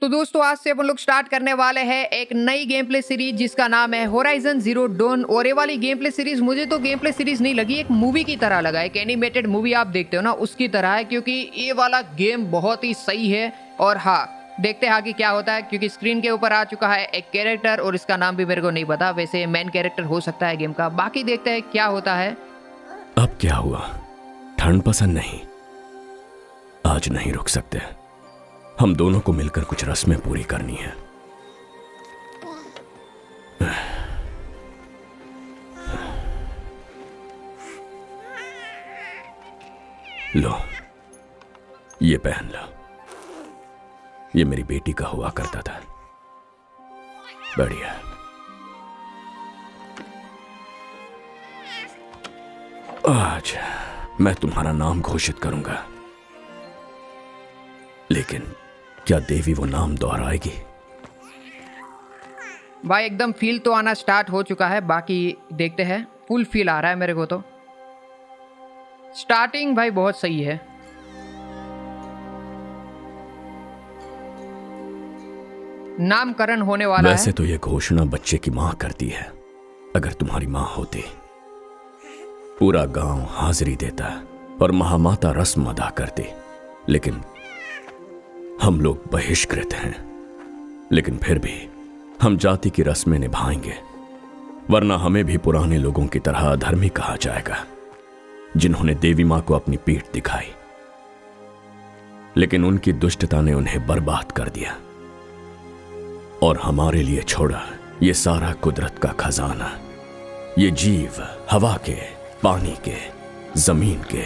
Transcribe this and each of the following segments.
तो दोस्तों आज से अपन लोग स्टार्ट करने वाले हैं एक नई गेम प्ले सीरीज जिसका नाम है होराइजन जीरो डॉन। और ये वाली गेम प्ले सीरीज मुझे तो गेम प्ले सीरीज नहीं लगी, एक मूवी की तरह लगा, एक एनिमेटेड मूवी आप देखते हो ना उसकी तरह है, क्योंकि ये वाला गेम बहुत ही सही है। और हाँ, देखते हैं आगे क्या होता है, क्योंकि स्क्रीन के ऊपर आ चुका है एक कैरेक्टर और इसका नाम भी मेरे को नहीं पता, वैसे मेन कैरेक्टर हो सकता है गेम का। बाकी देखते हैं क्या होता है। अब क्या हुआ? ठंड पसंद नहीं? आज नहीं रुक सकते, हम दोनों को मिलकर कुछ रस्में पूरी करनी है। लो, ये पहन लो। ये मेरी बेटी का हुआ करता था। बढ़िया। आज मैं तुम्हारा नाम घोषित करूंगा, लेकिन क्या देवी वो नाम दोहराएगी? भाई एकदम फील तो आना स्टार्ट हो चुका है, बाकी देखते हैं। फुल फील आ रहा है मेरे को तो। स्टार्टिंग भाई बहुत सही है। नामकरण होने वाला वैसे है। तो ये घोषणा बच्चे की मां करती है। अगर तुम्हारी मां होती, पूरा गांव हाजिरी देता और महामाता रस्म अदा करती, लेकिन हम लोग बहिष्कृत हैं। लेकिन फिर भी हम जाति की रस्में निभाएंगे, वरना हमें भी पुराने लोगों की तरह अधर्मी कहा जाएगा, जिन्होंने देवी मां को अपनी पीठ दिखाई, लेकिन उनकी दुष्टता ने उन्हें बर्बाद कर दिया और हमारे लिए छोड़ा ये सारा कुदरत का खजाना, ये जीव हवा के, पानी के, जमीन के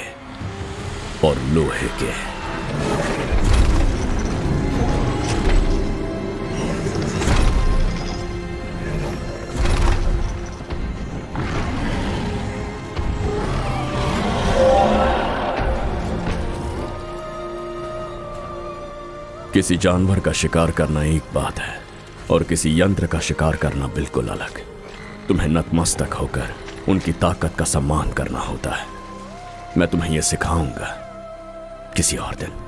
और लोहे के। किसी जानवर का शिकार करना एक बात है और किसी यंत्र का शिकार करना बिल्कुल अलग। तुम्हें नतमस्तक होकर उनकी ताकत का सम्मान करना होता है। मैं तुम्हें यह सिखाऊंगा किसी और दिन।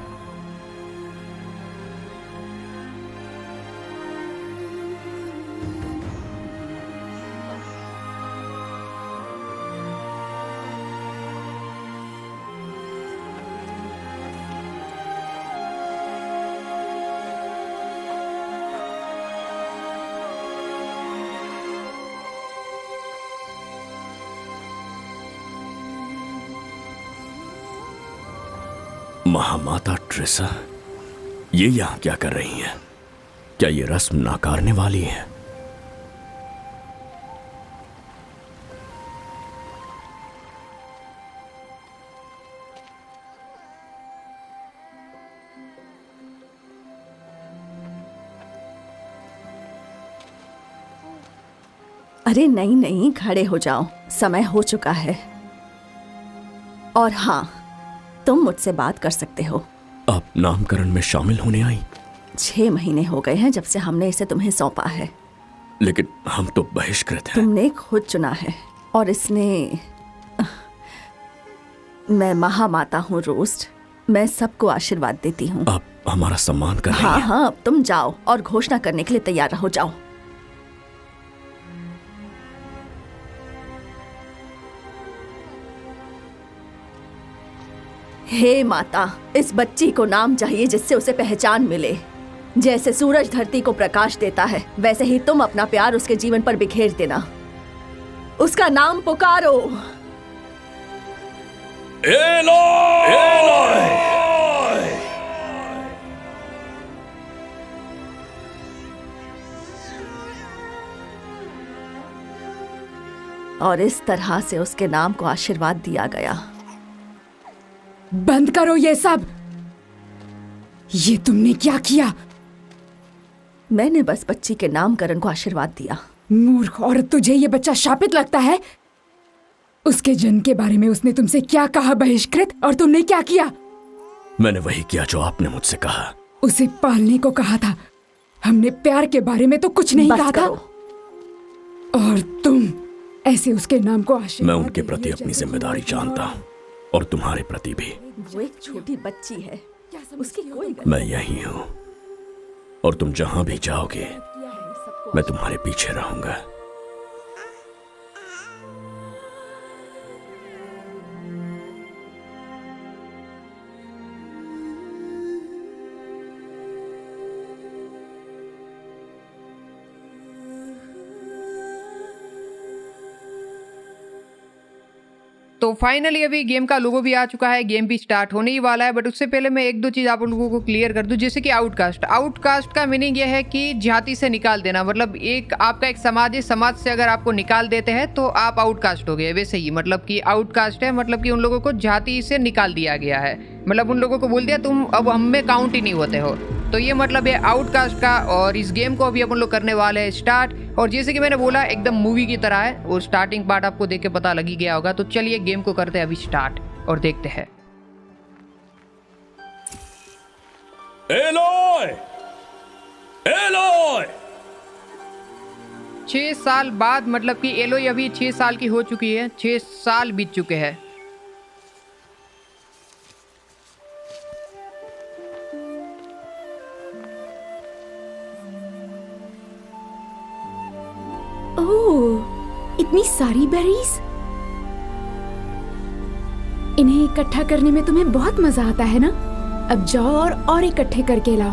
महामाता ट्रिसा, ये यहां क्या कर रही हैं? क्या ये रस्म नाकारने वाली है? अरे नहीं नहीं, खड़े हो जाओ, समय हो चुका है। और हाँ, तुम मुझसे बात कर सकते हो। आप नामकरण में शामिल होने आई? 6 महीने हो गए हैं जब से हमने इसे तुम्हें सौंपा है। लेकिन हम तो बहिष्कृत हैं। तुमने खुद चुना है और इसने मैं महामाता हूँ रोस्ट, मैं सबको आशीर्वाद देती हूँ। आप हमारा सम्मान कर रही हैं। हाँ, अब तुम जाओ और घोषणा करने के लिए तैयार रहो, जाओ। हे माता, इस बच्ची को नाम चाहिए जिससे उसे पहचान मिले। जैसे सूरज धरती को प्रकाश देता है, वैसे ही तुम अपना प्यार उसके जीवन पर बिखेर देना। उसका नाम पुकारो। एलोय! एलोय! और इस तरह से उसके नाम को आशीर्वाद दिया गया। बंद करो ये सब। ये तुमने क्या किया? मैंने बस बच्ची के नामकरण को आशीर्वाद दिया। मूर्ख औरत, तुझे ये बच्चा शापित लगता है? उसके जन्म के बारे में उसने तुमसे क्या कहा बहिष्कृत, और तुमने क्या किया? मैंने वही किया जो आपने मुझसे कहा। उसे पालने को कहा था। हमने प्यार के बारे में तो कुछ नहीं कहा था। और तुम ऐसे उसके नाम को आशीर्वाद। मैं उनके प्रति अपनी जिम्मेदारी जानता हूँ और तुम्हारे प्रति भी। वो एक छोटी बच्ची है, उसकी कोई मैं यही हूँ। और तुम जहां भी जाओगे मैं तुम्हारे पीछे रहूंगा। तो फाइनली अभी गेम का लोगो भी आ चुका है, गेम भी स्टार्ट होने ही वाला है। बट उससे पहले मैं एक दो चीज़ आप लोगों को क्लियर कर दूं, जैसे कि आउटकास्ट। आउटकास्ट का मीनिंग ये है कि जाति से निकाल देना, मतलब एक आपका एक समाज है, समाज से अगर आपको निकाल देते हैं तो आप आउटकास्ट हो गए। वैसे ही मतलब कि आउटकास्ट है, मतलब कि उन लोगों को जाति से निकाल दिया गया है, मतलब उन लोगों को बोल दिया तुम अब हम में काउंट ही नहीं होते हो। तो ये मतलब है आउटकास्ट का। और इस गेम को अभी अपन लोग करने वाले हैं स्टार्ट। और जैसे कि मैंने बोला एकदम मूवी की तरह है, और स्टार्टिंग पार्ट आपको देख के पता लग ही गया होगा। तो चलिए गेम को करते हैं अभी स्टार्ट और देखते हैं। एलोय! एलोय! 6 साल बाद, मतलब कि एलोई अभी 6 साल की हो चुकी है, 6 साल बीत चुके हैं। ओह, इतनी सारी बेरीज। इन्हें इकट्ठा करने में तुम्हें बहुत मजा आता है ना? अब जाओ और इकट्ठे करके लाओ।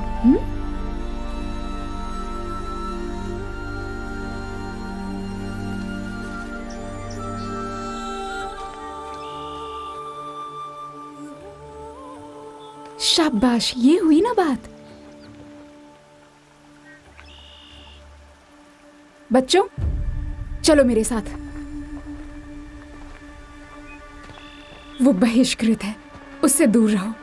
शाबाश, ये हुई ना बात। बच्चों चलो मेरे साथ। वो बहिष्कृत है, उससे दूर रहो।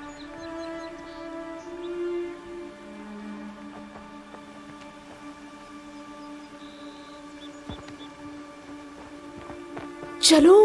चलो।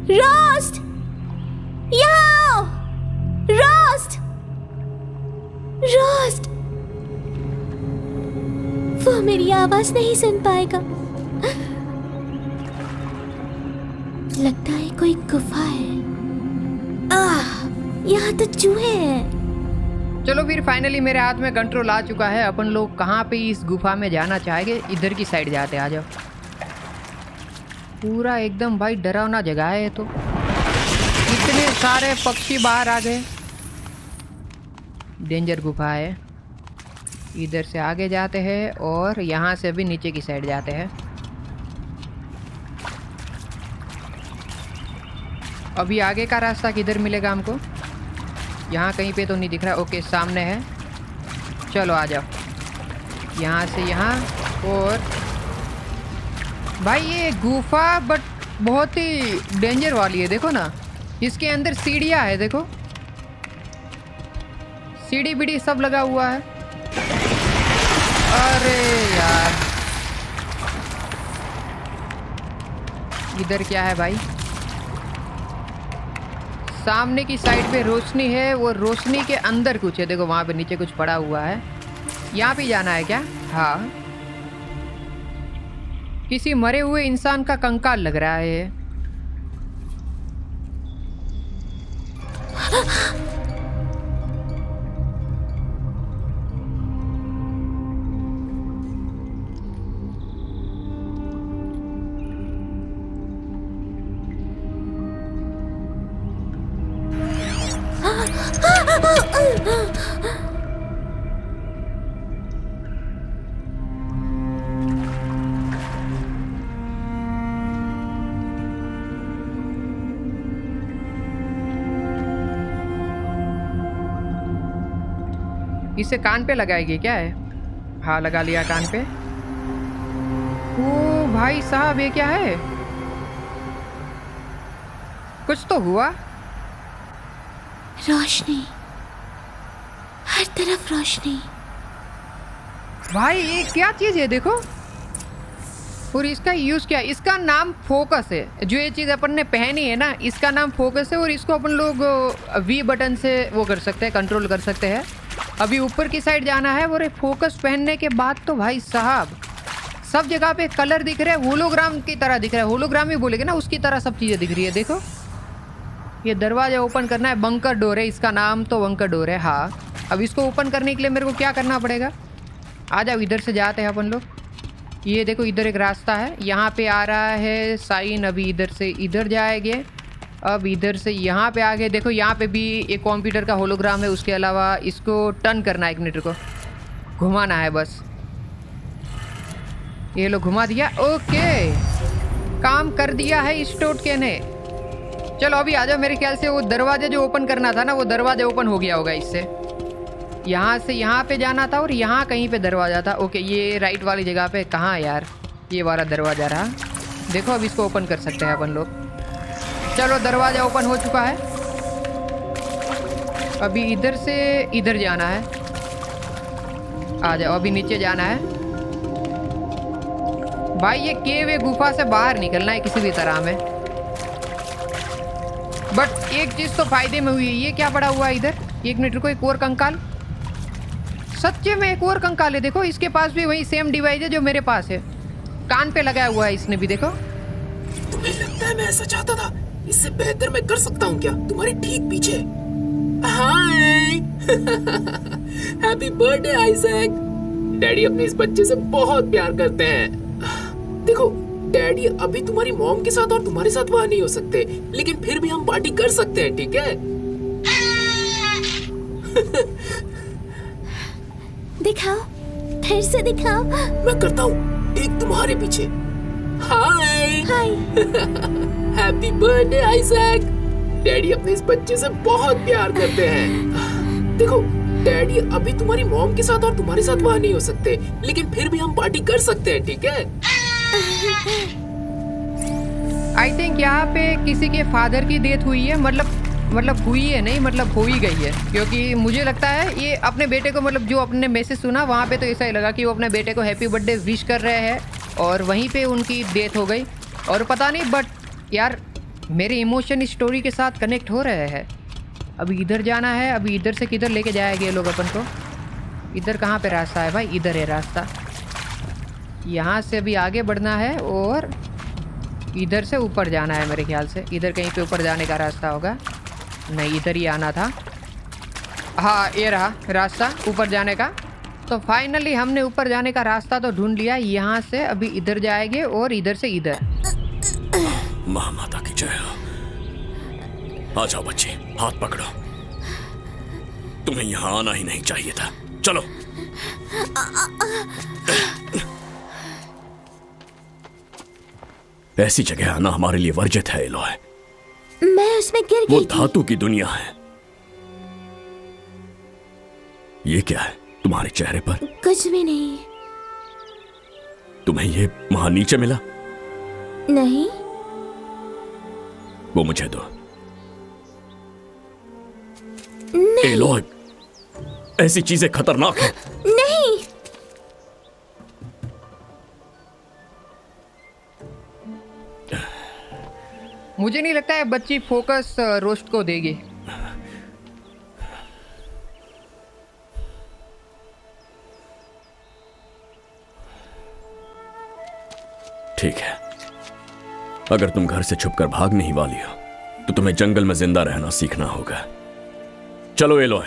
रोस्ट, यहाँ आओ। Roast, roast. वो मेरी आवाज नहीं सुन पाएगा। लगता है कोई गुफा है। यहाँ तो चूहे हैं। चलो फिर फाइनली मेरे हाथ में कंट्रोल आ चुका है। अपन लोग कहाँ पे इस गुफा में जाना चाहेंगे? इधर की साइड जाते, आ जाओ। पूरा एकदम भाई डरावना जगह है ये तो। इतने सारे पक्षी बाहर आ गए। डेंजर गुफा है। इधर से आगे जाते हैं और यहाँ से भी नीचे की साइड जाते हैं। अभी आगे का रास्ता किधर मिलेगा हमको? यहाँ कहीं पे तो नहीं दिख रहा। ओके, सामने है। चलो आ जाओ। यहाँ से यहाँ। और भाई ये गुफा बट बहुत ही डेंजर वाली है, देखो ना। इसके अंदर सीढ़ियाँ है, देखो सीढ़ी बीढ़ी सब लगा हुआ है। अरे यार, इधर क्या है भाई? सामने की साइड पे रोशनी है, वो रोशनी के अंदर कुछ है। देखो वहाँ पे नीचे कुछ पड़ा हुआ है। यहाँ पे जाना है क्या? हाँ, किसी मरे हुए इंसान का कंकाल लग रहा है। इसे कान पे लगाएगी क्या है? हाँ, लगा लिया कान पे। ओ भाई साहब, ये क्या है? कुछ तो हुआ। रोशनी, हर तरफ रोशनी। भाई ये क्या चीज है देखो, और इसका यूज क्या है? इसका नाम फोकस है। जो ये चीज अपन ने पहनी है ना, इसका नाम फोकस है, और इसको अपन लोग वी बटन से वो कर सकते हैं, कंट्रोल कर सकते हैं। अभी ऊपर की साइड जाना है, और ये फोकस पहनने के बाद तो भाई साहब सब जगह पे कलर दिख रहे हैं, होलोग्राम की तरह दिख रहा है। होलोग्राम ही बोलेंगे ना, उसकी तरह सब चीजें दिख रही है। देखो ये दरवाजा ओपन करना है, बंकर डोर है इसका नाम, तो बंकर डोर है। हाँ, अब इसको ओपन करने के लिए मेरे को क्या करना पड़ेगा? आ जाओ, इधर से जाते हैं अपन लोग। ये देखो इधर एक रास्ता है, यहाँ पे आ रहा है साइन। अभी इधर से इधर जाएंगे, अब इधर से यहाँ पे आ गए। देखो यहाँ पे भी एक कंप्यूटर का होलोग्राम है। उसके अलावा इसको टर्न करना है, एक मिनट को घुमाना है बस। ये लो घुमा दिया, ओके काम कर दिया है इस टोटके ने। चलो अभी आ जाओ। मेरे ख्याल से वो दरवाजा जो ओपन करना था ना, वो दरवाजा ओपन हो गया होगा इससे। यहाँ से यहाँ पे जाना था, और यहाँ कहीं पे दरवाजा था। ओके, ये राइट वाली जगह पे कहाँ यार? ये वाला दरवाजा रहा। देखो अब इसको ओपन कर सकते हैं अपन लोग। चलो दरवाजा ओपन हो चुका है। अभी इधर से इधर जाना है। आ जाओ, अभी नीचे जाना है। भाई ये केव, ये गुफा से बाहर निकलना है किसी भी तरह में। बट एक चीज तो फायदे में हुई है। ये क्या पड़ा हुआ है इधर? एक मिनट को, एक और कंकाल। सच्चे में एक और कंकाल है। देखो इसके पास भी वही सेम डिवाइस है जो मेरे पास है। कान पे लगाया हुआ है इसने भी, देखो। तुम्हें लगता है मैं ऐसा चाहता था? इससे बेहतर मैं कर सकता हूँ क्या? तुम्हारे ठीक पीछे। हाय हैप्पी बर्थडे आइजैक। डैडी अपने इस बच्चे से बहुत प्यार करते हैं। देखो डैडी अभी तुम्हारी मॉम के साथ और तुम्हारे साथ वहाँ नहीं हो सकते, लेकिन फिर भी हम पार्टी कर सकते हैं, ठीक है? दिखाओ, फिर से दिखाओ। मैं करता हूँ, ठीक तुम्हारे पीछे। Hi hi. Happy birthday Isaac. Daddy अपने इस बच्चे से बहुत प्यार करते हैं। देखो डैडी अभी तुम्हारी मॉम के साथ और तुम्हारे साथ वहाँ नहीं हो सकते, लेकिन फिर भी हम पार्टी कर सकते हैं, ठीक है? आई थिंक यहाँ पे किसी के फादर की डेथ हुई है। मतलब हुई है नहीं, मतलब हो ही गई है। क्योंकि मुझे लगता है ये अपने बेटे को, मतलब जो अपने मैसेज सुना वहाँ पे तो ऐसा ही लगा कि वो अपने बेटे को हैप्पी बर्थडे विश कर रहे हैं, और वहीं पे उनकी डेथ हो गई। और पता नहीं, बट यार मेरे इमोशन इस स्टोरी के साथ कनेक्ट हो रहे हैं। अभी इधर जाना है। अभी इधर से किधर लेके जाएंगे ये लोग अपन को? इधर कहाँ पे रास्ता है भाई? इधर है रास्ता। यहाँ से अभी आगे बढ़ना है, और इधर से ऊपर जाना है मेरे ख्याल से। इधर कहीं पे ऊपर जाने का रास्ता होगा। नहीं, इधर ही आना था। हाँ, ये रहा रास्ता ऊपर जाने का। तो फाइनली हमने ऊपर जाने का रास्ता तो ढूंढ लिया। यहाँ से अभी इधर जाएंगे, और इधर से इधर। महामाता की जय हो। आ जाओ बच्चे, हाथ पकड़ो। तुम्हें यहाँ आना ही नहीं चाहिए था। चलो। ऐसी जगह आना हमारे लिए वर्जित है एलोय। मैं उसमें गिर वो गई थी। धातु की दुनिया है। ये क्या है तुम्हारे चेहरे पर? कुछ भी नहीं। तुम्हें ये वहां नीचे मिला? नहीं। वो मुझे दो। नहीं। एलोय, ऐसी चीजें खतरनाक हैं। नहीं। मुझे नहीं लगता है बच्ची फोकस रोस्ट को देगी। ठीक है, अगर तुम घर से छुपकर भागने ही वाली हो तो तुम्हें जंगल में जिंदा रहना सीखना होगा। चलो एलोय,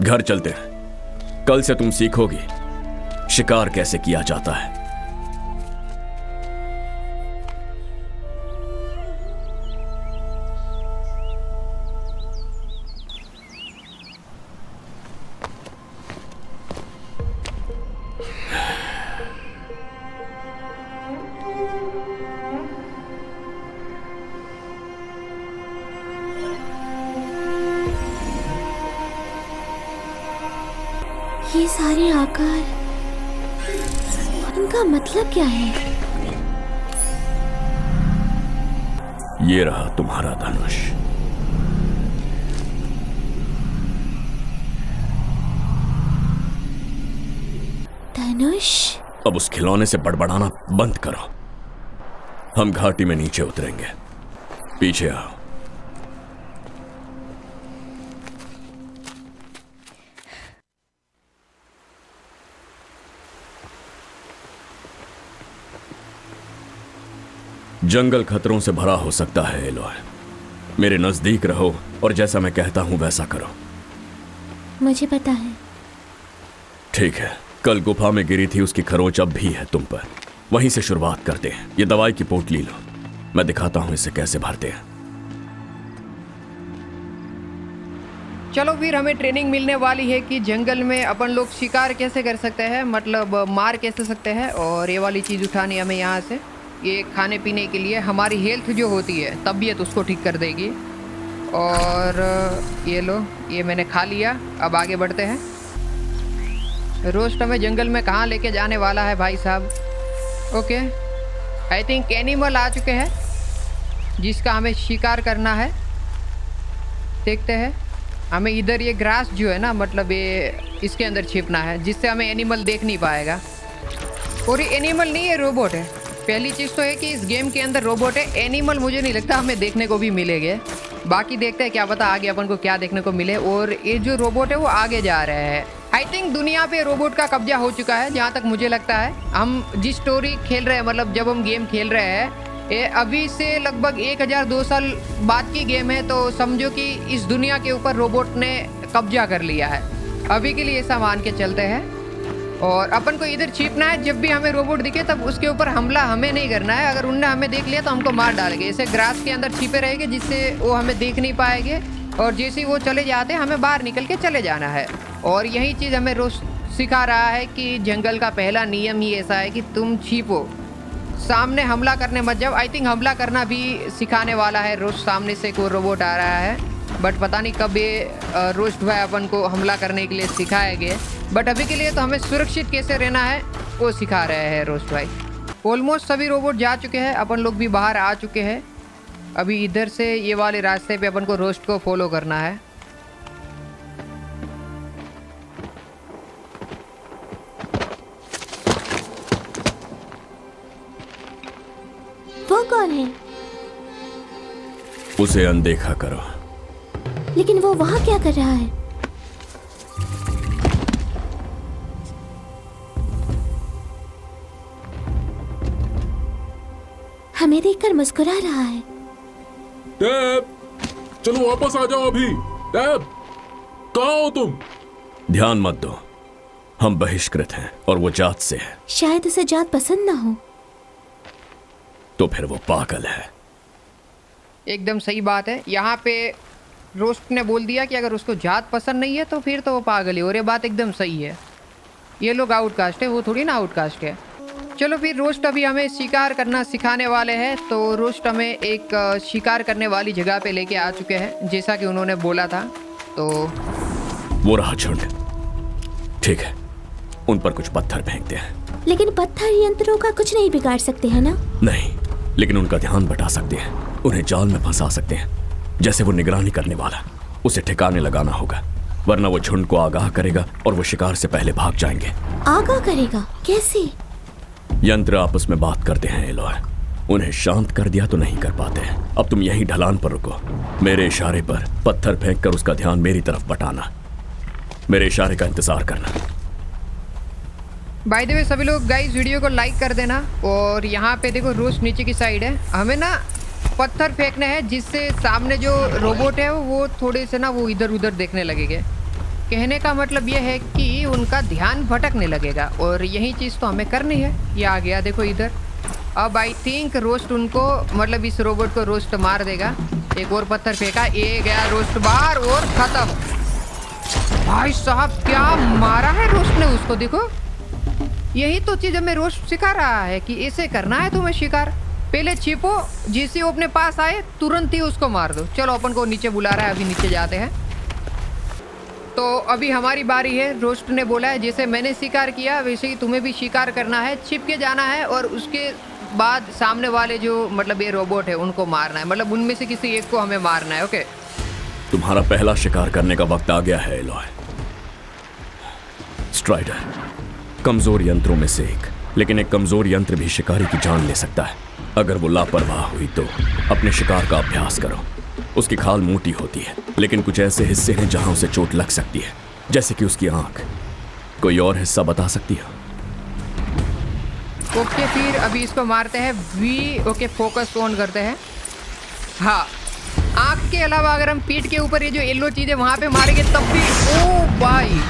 घर चलते हैं। कल से तुम सीखोगी शिकार कैसे किया जाता है। ये सारे आकार, इनका मतलब क्या है? ये रहा तुम्हारा धनुष। धनुष? अब उस खिलौने से बड़बड़ाना बंद करो। हम घाटी में नीचे उतरेंगे। पीछे आओ। जंगल खतरों से भरा हो सकता है एलोय। मेरे नजदीक रहो और जैसा मैं कहता हूं वैसा करो। मुझे पता है। ठीक है। कल गुफा में गिरी थी उसकी खरोच अब भी है तुम पर। वहीं से शुरुआत करते हैं। ये दवाई की पोटली लो, मैं दिखाता हूं इसे कैसे भरते हैं। चलो फिर हमें ट्रेनिंग मिलने वाली है कि जंगल में अपन लोग शिकार कैसे कर सकते हैं, मतलब मार कैसे सकते हैं। और ये वाली चीज़ उठानी हमें यहाँ से। ये खाने पीने के लिए हमारी हेल्थ जो होती है तबीयत उसको ठीक कर देगी। और ये लो, ये मैंने खा लिया। अब आगे बढ़ते हैं। रोस्ट हमें जंगल में कहाँ लेके जाने वाला है भाई साहब? ओके, आई थिंक एनिमल आ चुके हैं जिसका हमें शिकार करना है। देखते हैं। हमें इधर ये ग्रास जो है ना, मतलब ये इसके अंदर छिपना है जिससे हमें एनिमल देख नहीं पाएगा। और ये एनिमल नहीं है, रोबोट है। पहली चीज़ तो है कि इस गेम के अंदर रोबोट है। एनिमल मुझे नहीं लगता हमें देखने को भी मिलेंगे। बाकी देखते हैं, क्या पता आगे अपन को क्या देखने को मिले। और ये जो रोबोट है वो आगे जा रहे हैं। आई थिंक दुनिया पे रोबोट का कब्जा हो चुका है जहाँ तक मुझे लगता है। हम जिस स्टोरी खेल रहे हैं, मतलब जब हम गेम खेल रहे हैं, ये अभी से लगभग 1002 साल बाद की गेम है। तो समझो कि इस दुनिया के ऊपर रोबोट ने कब्जा कर लिया है। अभी के लिए ऐसा मान के चलते हैं। और अपन को इधर छिपना है। जब भी हमें रोबोट दिखे तब उसके ऊपर हमला हमें नहीं करना है। अगर उनने हमें देख लिया तो हमको मार डालेंगे। ऐसे ग्रास के अंदर छिपे रहेंगे जिससे वो हमें देख नहीं पाएंगे। और जैसे ही वो चले जाते हैं हमें बाहर निकल के चले जाना है। और यही चीज़ हमें रोज सिखा रहा है कि जंगल का पहला नियम ही ऐसा है कि तुम छिपो, सामने हमला करने मत जाओ। आई थिंक हमला करना भी सिखाने वाला है। रोज सामने से कोई रोबोट आ रहा है, बट पता नहीं कब ये रोस्ट भाई अपन को हमला करने के लिए सिखाएंगे। बट अभी के लिए तो हमें सुरक्षित कैसे रहना है वो सिखा रहे हैं रोस्ट भाई। ऑलमोस्ट सभी रोबोट जा चुके हैं, अपन लोग भी बाहर आ चुके हैं। अभी इधर से ये वाले रास्ते पे अपन को रोस्ट को फॉलो करना है। वो कौन है? उसे अनदेखा करो। लेकिन वो वहाँ क्या कर रहा है? हमें देखकर मुस्कुरा रहा है। टैब, चलो वापस आ जाओ अभी। टैब, कहाँ हो तुम? ध्यान मत दो, हम बहिष्कृत हैं और वो जात से है। शायद उसे जात पसंद ना हो। तो फिर वो पागल है। एकदम सही बात है। यहाँ पे रोस्ट ने बोल दिया कि अगर उसको जात पसंद नहीं है तो फिर तो वो पागल है। और ये बात एकदम सही है। ये लोग आउटकास्ट है, वो थोड़ी ना आउटकास्ट है। चलो फिर रोस्ट अभी हमें शिकार करना सिखाने वाले हैं। तो रोस्ट हमें एक शिकार करने वाली जगह पे लेके आ चुके हैं जैसा कि उन्होंने बोला था। तो वो रहा झुंड। ठीक है, उन पर कुछ पत्थर फेंकते हैं। लेकिन पत्थर यंत्रों का कुछ नहीं बिगाड़ सकते हैं ना? नहीं, लेकिन उनका ध्यान बटा सकते हैं, उन्हें जाल में फंसा सकते हैं। जैसे वो निगरानी करने वाला, उसे ठिकाने लगाना होगा, वरना वो झुंड को आगाह करेगा और वो शिकार से पहले भाग जाएंगे। आगाह करेगा? कैसे? यंत्र आपस में बात करते हैं एलोय। उन्हें शांत कर दिया तो नहीं कर पाते। अब तुम यहीं ढलान पर रुको, मेरे इशारे पर पत्थर फेंक कर उसका ध्यान मेरी तरफ बटाना। मेरे इशारे का इंतजार करना। बाय द वे सभी लोग गाइस वीडियो को लाइक कर देना। और यहाँ पे देखो रोस्ट नीचे की साइड है। हमें ना पत्थर फेंकने हैं जिससे सामने जो रोबोट है वो थोड़े से ना वो इधर उधर देखने लगेंगे। कहने का मतलब ये है कि उनका ध्यान भटकने लगेगा। और यही चीज़ तो हमें करनी है। ये आ गया देखो इधर। अब आई थिंक रोस्ट उनको, मतलब इस रोबोट को रोस्ट मार देगा। एक और पत्थर फेंका, ये गया रोस्ट बाहर और खत्म। भाई साहब क्या मारा है रोस्ट ने उसको, देखो। यही तो चीज़ हमें रोस्ट सिखा रहा है कि ऐसे करना है तुम्हें शिकार। पहले छिपो, जैसे वो अपने पास आए तुरंत ही उसको मार दो। चलो अपन को नीचे बुला रहा है, अभी नीचे जाते हैं। तो अभी हमारी बारी है। रोस्ट ने बोला है जैसे मैंने शिकार किया वैसे ही तुम्हें भी शिकार करना है। छिप के जाना है और उसके बाद सामने वाले जो मतलब ये रोबोट है उनको मारना है, मतलब उनमें से किसी एक को हमें मारना है। ओके, तुम्हारा पहला शिकार करने का वक्त आ गया है एलॉय। स्ट्राइडर कमजोर यंत्रों में से एक, लेकिन एक कमजोर यंत्र भी शिकारी की जान ले सकता है। अगर वो लापरवाह हुई तो अपने शिकार का अभ्यास करो। उसकी खाल मोटी होती है, लेकिन कुछ ऐसे हिस्से हैं जहां उसे चोट लग सकती है, जैसे कि उसकी आंख। कोई और हिस्सा बता सकती है? ओके, फिर अभी इसको मारते हैं वी। ओके, फोकस ऑन करते हैं। हाँ, आंख के अलावा अगर हम पीठ के ऊपर ये जो येलो चीज है वहां पे मारेंगे तब भी, ओ भाई,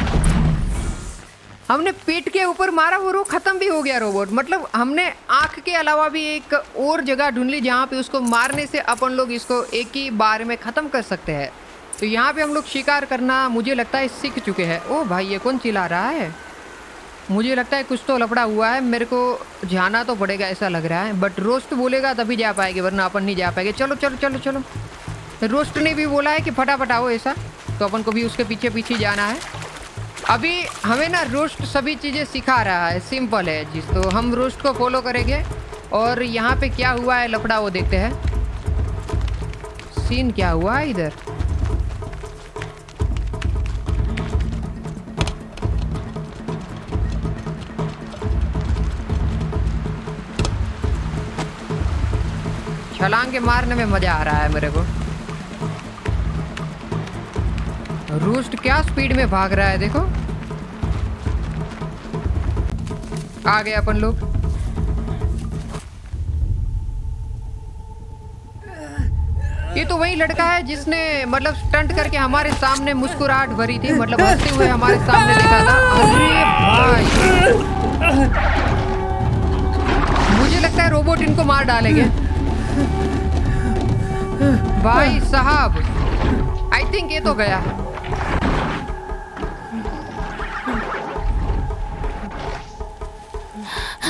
हमने पीठ के ऊपर मारा और वो खत्म भी हो गया रोबोट। मतलब हमने आंख के अलावा भी एक और जगह ढूंढ ली जहाँ पे उसको मारने से अपन लोग इसको एक ही बार में ख़त्म कर सकते हैं। तो यहाँ पे हम लोग शिकार करना मुझे लगता है सीख चुके हैं। ओ भाई, ये कौन चिल्ला रहा है? मुझे लगता है कुछ तो लफड़ा हुआ है, मेरे को जाना तो पड़ेगा ऐसा लग रहा है। बट रोस्ट बोलेगा तभी जा पाएंगे, वरना अपन नहीं जा पाएंगे। चलो चलो चलो चलो, रोस्ट ने भी बोला है कि फटाफट आओ ऐसा, तो अपन को भी उसके पीछे पीछे जाना है। अभी हमें ना रोस्ट सभी चीज़ें सिखा रहा है, सिंपल है जिस, तो हम रोस्ट को फॉलो करेंगे। और यहाँ पे क्या हुआ है लफड़ा वो देखते हैं। सीन क्या हुआ है इधर? छलांग के मारने में मजा आ रहा है मेरे को। रूस्ट क्या स्पीड में भाग रहा है देखो। आ गए अपन लोग। ये तो वही लड़का है जिसने मतलब स्टंट करके हमारे सामने मुस्कुराहट भरी थी, मतलब हंसते हुए हमारे सामने देखा था। अरे भाई, मुझे लगता है रोबोट इनको मार डालेंगे भाई साहब। आई थिंक ये तो गया।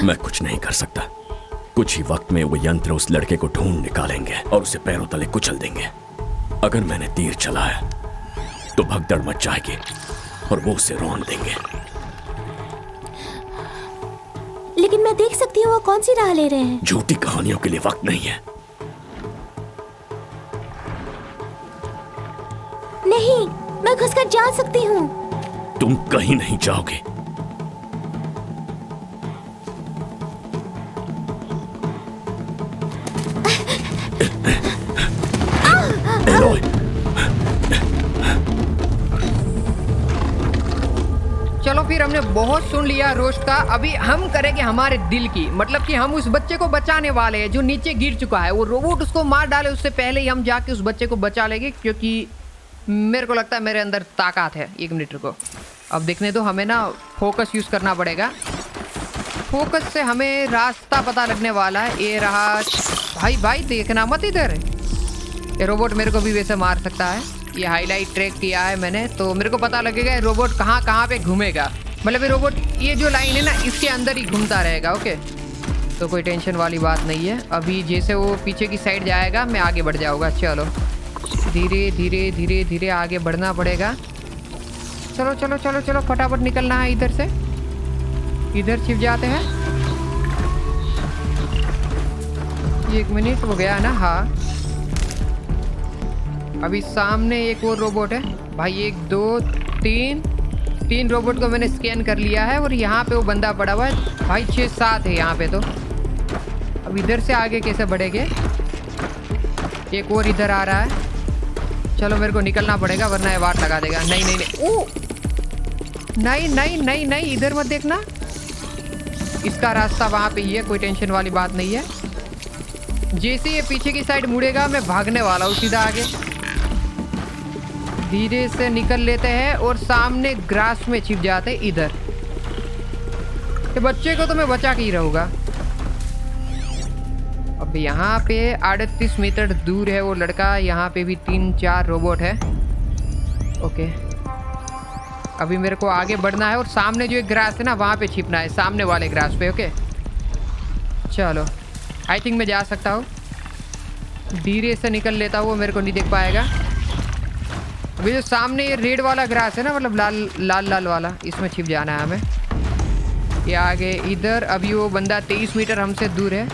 मैं कुछ नहीं कर सकता। कुछ ही वक्त में वो यंत्र उस लड़के को ढूंढ निकालेंगे और उसे पैरों तले कुचल देंगे। अगर मैंने तीर चलाया तो भगदड़ मच जाएगी और वो उसे रौंद देंगे। लेकिन मैं देख सकती हूँ वो कौन सी राह ले रहे हैं। झूठी कहानियों के लिए वक्त नहीं है। नहीं, मैं घुसकर जा सकती हूँ। तुम कहीं नहीं जाओगे। एलॉय, चलो फिर हमने बहुत सुन लिया रोस्ट का। अभी हम करेंगे हमारे दिल की, मतलब कि हम उस बच्चे को बचाने वाले हैं जो नीचे गिर चुका है। वो रोबोट उसको मार डाले उससे पहले ही हम जाके उस बच्चे को बचा लेंगे, क्योंकि मेरे को लगता है मेरे अंदर ताकत है। 1 मिनट को अब देखने दो। हमें ना फोकस यूज करना पड़ेगा। फोकस से हमें रास्ता पता लगने वाला है। ये रहा भाई। भाई देखना मत इधर, ये रोबोट मेरे को भी वैसे मार सकता है। ये हाईलाइट ट्रैक किया है मैंने, तो मेरे को पता लगेगा ये रोबोट कहाँ कहाँ पे घूमेगा। मतलब ये रोबोट, ये जो लाइन है ना, इसके अंदर ही घूमता रहेगा। ओके, तो कोई टेंशन वाली बात नहीं है। अभी जैसे वो पीछे की साइड जाएगा मैं आगे बढ़ जाऊँगा। चलो धीरे धीरे धीरे धीरे आगे बढ़ना पड़ेगा। चलो चलो चलो चलो, फटाफट निकलना है इधर से। इधर छिप जाते हैं। 1 मिनट हो गया ना। हाँ, अभी सामने एक और रोबोट है भाई। 1 2 3 रोबोट को मैंने स्कैन कर लिया है और यहाँ पे वो बंदा पड़ा हुआ है भाई। 6 7 है यहाँ पे। तो अब इधर से आगे कैसे बढ़ेंगे? एक और इधर आ रहा है। चलो मेरे को निकलना पड़ेगा वरना ये वाट लगा देगा। नहीं नहीं नहीं, ओ नहीं नहीं नहीं नहीं, इधर मत देखना। इसका रास्ता वहाँ पे ही है, कोई टेंशन वाली बात नहीं है। जैसे ये पीछे की साइड मुड़ेगा मैं भागने वाला हूँ सीधा आगे। धीरे से निकल लेते हैं और सामने ग्रास में छिप जाते इधर। ये बच्चे को तो मैं बचा के ही रहूँगा। अब यहाँ पे 38 मीटर दूर है वो लड़का। यहाँ पे भी 3-4 रोबोट है। ओके, अभी मेरे को आगे बढ़ना है और सामने जो एक ग्रास है ना वहाँ पे छिपना है, सामने वाले ग्रास पे। ओके चलो, आई थिंक मैं जा सकता हूँ। धीरे से निकल लेता हूँ, वो मेरे को नहीं देख पाएगा। अभी जो सामने ये रेड वाला ग्रास है ना, मतलब लाल वाला, इसमें छिप जाना है हमें। ये आगे इधर। अभी वो बंदा 23 मीटर हमसे दूर है।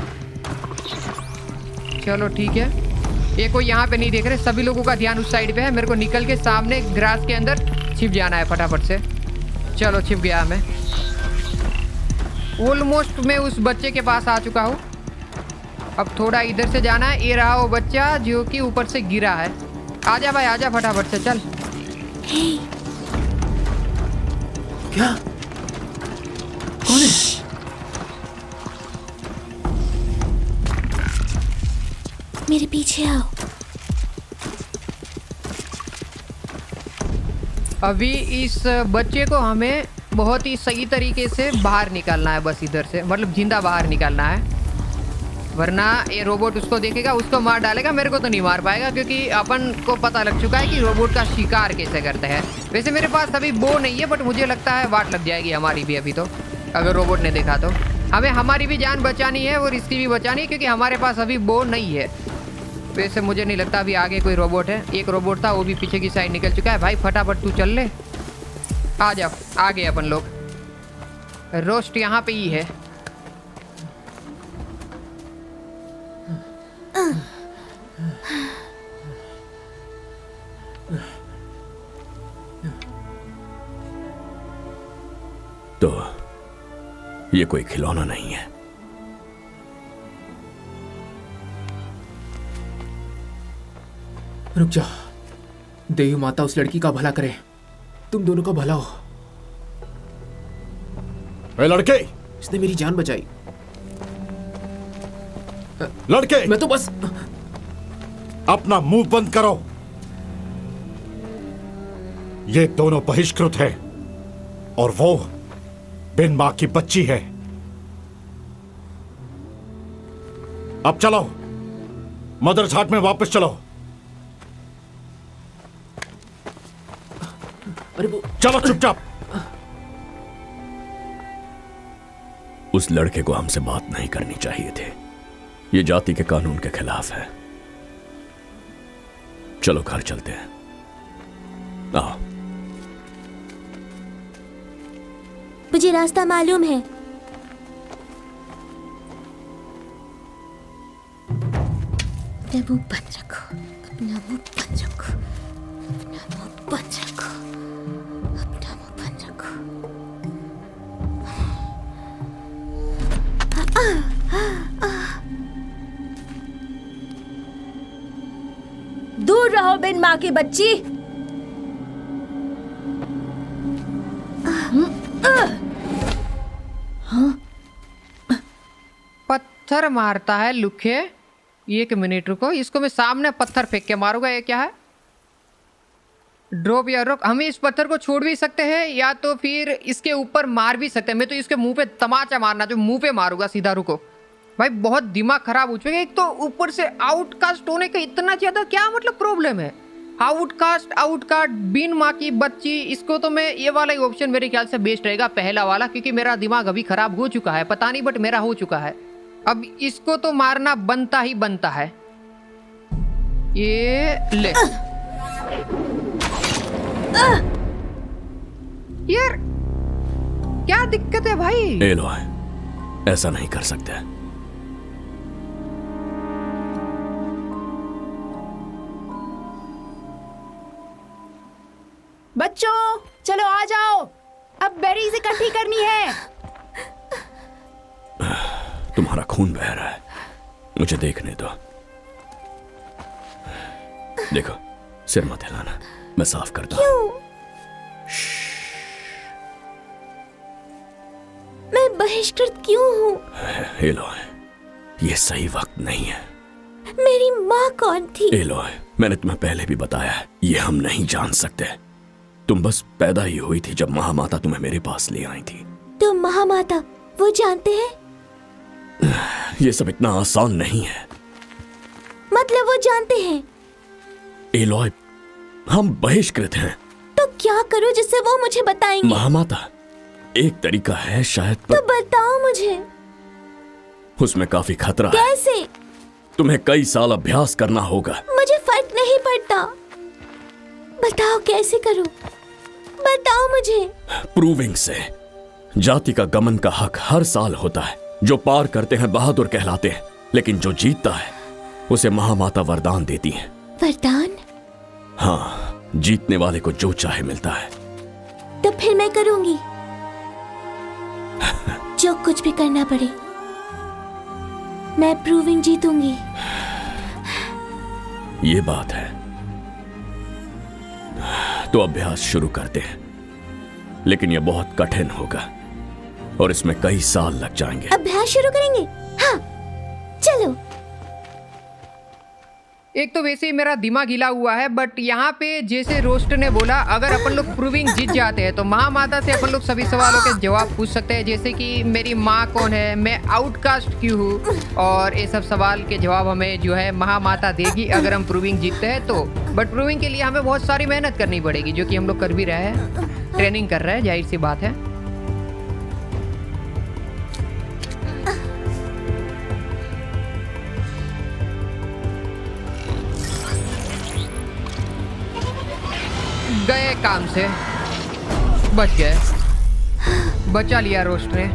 चलो ठीक है। ये कोई यहाँ पे नहीं देख रहे, सभी लोगों का ध्यान उस साइड पे है। मेरे को निकल के सामने ग्रास के अंदर छिप जाना है फटाफट से। चलो छिप गया मैं। ऑलमोस्ट मैं उस बच्चे के पास आ चुका हूँ। अब थोड़ा इधर से जाना है। ये रहा वो बच्चा जो कि ऊपर से गिरा है। आजा भाई आजा फटाफट से चल। क्या? कौन है? मेरे पीछे आओ। अभी इस बच्चे को हमें बहुत ही सही तरीके से बाहर निकालना है, बस इधर से, मतलब जिंदा बाहर निकालना है, वरना ये रोबोट उसको देखेगा, उसको मार डालेगा। मेरे को तो नहीं मार पाएगा क्योंकि अपन को पता लग चुका है कि रोबोट का शिकार कैसे करते हैं। वैसे मेरे पास अभी बो नहीं है, बट मुझे लगता है वाट लग जाएगी हमारी भी अभी तो, अगर रोबोट ने देखा तो। हमें हमारी भी जान बचानी है और इसकी भी बचानी है क्योंकि हमारे पास अभी बो नहीं है। वैसे मुझे नहीं लगता अभी आगे कोई रोबोट है। एक रोबोट था, वो भी पीछे की साइड निकल चुका है। भाई फटाफट तू चल ले, आ जा, आ गए अपन लोग। रोस्ट यहाँ पे ही है। तो ये कोई खिलौना नहीं है। रुक जा। देवी माता उस लड़की का भला करे, तुम दोनों का भला हो। ए लड़के, इसने मेरी जान बचाई। लड़के, मैं तो बस अपना मुंह बंद करो। ये दोनों बहिष्कृत हैं और वो बिन मां की बच्ची है। अब चलो, मदर्स हाट में वापस चलो। अरे वो चलो चुपचाप। उस लड़के को हमसे बात नहीं करनी चाहिए थी। ये जाति के कानून के खिलाफ है। चलो घर चलते हैं। आओ। मुझे रास्ता मालूम है। अपना मुंह बंद रखो, अपना मुंह बंद रखो, अपना मुंह बंद रखो, अपना मुंह बंद रखो। दूर रहो बिन माँ की बच्ची। पत्थर मारता है लुखे। एक मिनट रुको, इसको मैं सामने पत्थर फेंक के मारूंगा। ये क्या है? ड्रॉप या रोक। हम इस पत्थर को छोड़ भी सकते हैं या तो फिर इसके ऊपर मार भी सकते हैं। मैं तो इसके मुंह पे तमाचा मारना, जो मुंह पे मारूंगा सीधा। रुको भाई, बहुत दिमाग खराब हो चुका है। एक तो ऊपर से आउटकास्ट होने का इतना ज्यादा क्या मतलब प्रॉब्लम है? आउटकास्ट बिन माँ की बच्ची, इसको तो मैं ये वाला ही ऑप्शन मेरे ख्याल से बेस्ट रहेगा, पहला वाला, क्योंकि मेरा दिमाग अभी खराब हो चुका है। पता नहीं बट मेरा हो चुका है। अब इसको तो मारना बनता ही बनता है। ये ले यार, क्या दिक्कत है भाई? एलोय, ऐसा नहीं कर सकते। बच्चों चलो आ जाओ, अब बेरीज इकट्ठी करनी है। तुम्हारा खून बह रहा है, मुझे देखने दो। देखो, सिर मत हिलाना, मैं साफ करता हूं। मैं बहिष्कृत क्यों हूँ? एलोय, ये सही वक्त नहीं है। मेरी माँ कौन थी? एलोय, मैंने तुम्हें पहले भी बताया है, ये हम नहीं जान सकते। तुम बस पैदा ही हुई थी जब महामाता तुम्हें मेरे पास ले आई थी। तो महामाता वो जानते हैं? ये सब इतना आसान नहीं है। मतलब वो जानते हैं? एलोय, हम बहिष्कृत हैं। तो क्या करूं जिससे वो मुझे बताएंगे? महामाता, एक तरीका है शायद, तो पर बताओ मुझे। उसमें काफी खतरा है। कैसे? तुम्हें कई साल अभ्यास करना होगा। मुझे फर्क नहीं पड़ता, बताओ कैसे करूं, बताओ मुझे। प्रूविंग से। जाति का गमन का हक हर साल होता है। जो पार करते हैं बहादुर कहलाते हैं, लेकिन जो जीतता है उसे महामाता वरदान देती हैं। वरदान? हाँ, जीतने वाले को जो चाहे मिलता है। तो फिर मैं करूंगी जो कुछ भी करना पड़े। मैं प्रूविंग जीतूंगी। ये बात है, तो अभ्यास शुरू करते हैं, लेकिन यह बहुत कठिन होगा और इसमें कई साल लग जाएंगे। अभ्यास शुरू करेंगे? हाँ, चलो। एक तो वैसे ही मेरा दिमाग हिला हुआ है, बट यहाँ पे जैसे रोस्ट ने बोला, अगर अपन लोग प्रूविंग जीत जाते हैं तो महामाता से अपन लोग सभी सवालों के जवाब पूछ सकते हैं, जैसे कि मेरी माँ कौन है, मैं आउटकास्ट क्यों हूँ, और ये सब सवाल के जवाब हमें जो है महामाता देगी अगर हम प्रूविंग जीतते हैं तो। बट प्रूविंग के लिए हमें बहुत सारी मेहनत करनी पड़ेगी, जो कि हम लोग कर भी रहे हैं, ट्रेनिंग कर रहे हैं, जाहिर सी बात है। गए काम से, बच गए, बचा लिया रोस्ट ने।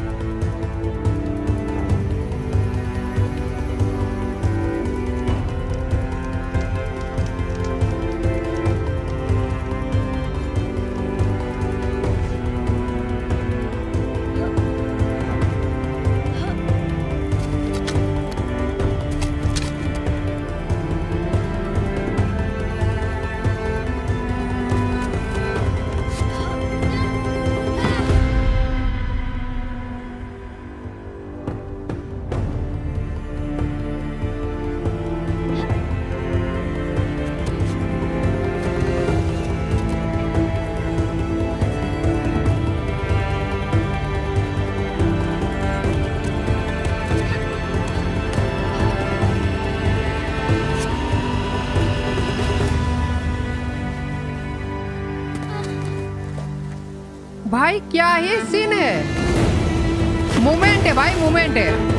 भाई क्या ही सीन है, मोमेंट है भाई, मोमेंट है।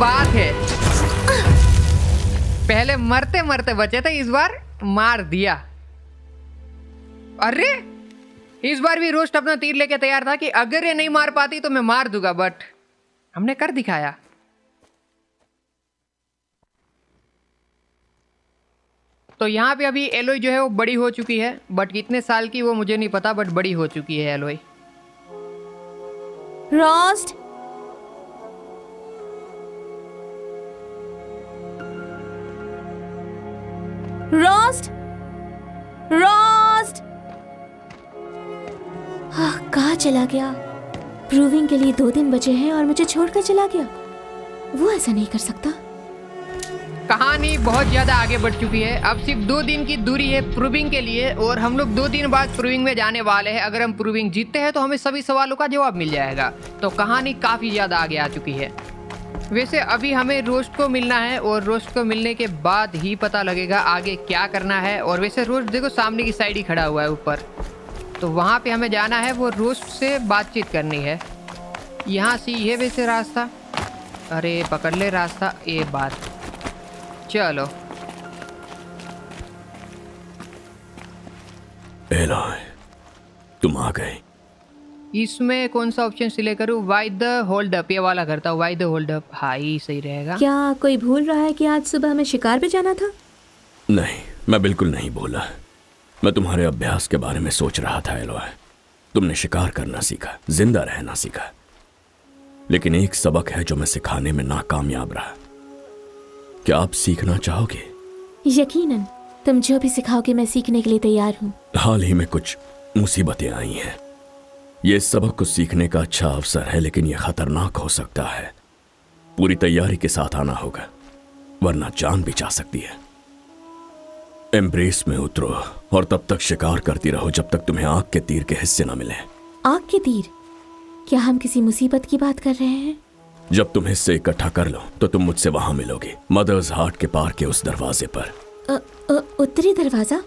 बात है, पहले मरते मरते बचे थे, इस बार मार दिया। अरे इस बार भी रोस्ट अपना तीर लेके तैयार था कि अगर ये नहीं मार पाती तो मैं मार दूंगा, बट हमने कर दिखाया। तो यहाँ पे अभी एलोय जो है वो बड़ी हो चुकी है, बट कितने साल की वो मुझे नहीं पता, बट बड़ी हो चुकी है एलोय। Roast, roast, roast. कहाँ चला गया? प्रूविंग के लिए 2 दिन बचे हैं और मुझे छोड़कर चला गया। वो ऐसा नहीं कर सकता। कहानी बहुत ज्यादा आगे बढ़ चुकी है, अब सिर्फ 2 दिन की दूरी है प्रूविंग के लिए, और हम लोग 2 दिन बाद प्रूविंग में जाने वाले हैं। अगर हम प्रूविंग जीतते हैं तो हमें सभी सवालों का जवाब मिल जाएगा। तो कहानी काफी ज्यादा आगे आ चुकी है। वैसे अभी हमें रोस्ट को मिलना है, और रोस्ट को मिलने के बाद ही पता लगेगा आगे क्या करना है। और वैसे रोस्ट देखो सामने की साइड ही खड़ा हुआ है ऊपर, तो वहाँ पे हमें जाना है, वो रोस्ट से बातचीत करनी है। यहाँ से ये वैसे रास्ता, अरे पकड़ ले रास्ता, ये बात। चलो एलोय, तुम आ गए। इसमें कौन सा ऑप्शन सिलेक्ट करूँ? वाई द होल्ड अप, ये वाला करता हूँ, वाई द होल्ड अप। हाँ ही सही रहेगा। क्या कोई भूल रहा है कि आज सुबह हमें शिकार पे जाना था? नहीं, मैं बिल्कुल नहीं भूला। मैं तुम्हारे अभ्यास के बारे में सोच रहा था एलोय। तुमने शिकार करना सीखा, जिंदा रहना सीखा, लेकिन एक सबक है जो मैं सिखाने में नाकामयाब रहा। क्या आप सीखना चाहोगे? यकीनन, तुम जो भी सिखाओगे मैं सीखने के लिए तैयार हूँ। हाल ही में कुछ मुसीबतें आई हैं। ये सबक को सीखने का अच्छा अवसर है, लेकिन यह खतरनाक हो सकता है। पूरी तैयारी के साथ आना होगा, वरना जान भी जा सकती है। एम्ब्रेस में उतरो और तब तक शिकार करती रहो जब तक तुम्हें आग के तीर के हिस्से न मिले। आग के तीर? क्या हम किसी मुसीबत की बात कर रहे हैं? जब तुम हिस्से इकट्ठा कर लो तो तुम मुझसे वहां मिलोगे, मदर्स हार्ट के पार के उस दरवाजे पर। उत्तरी दरवाजा?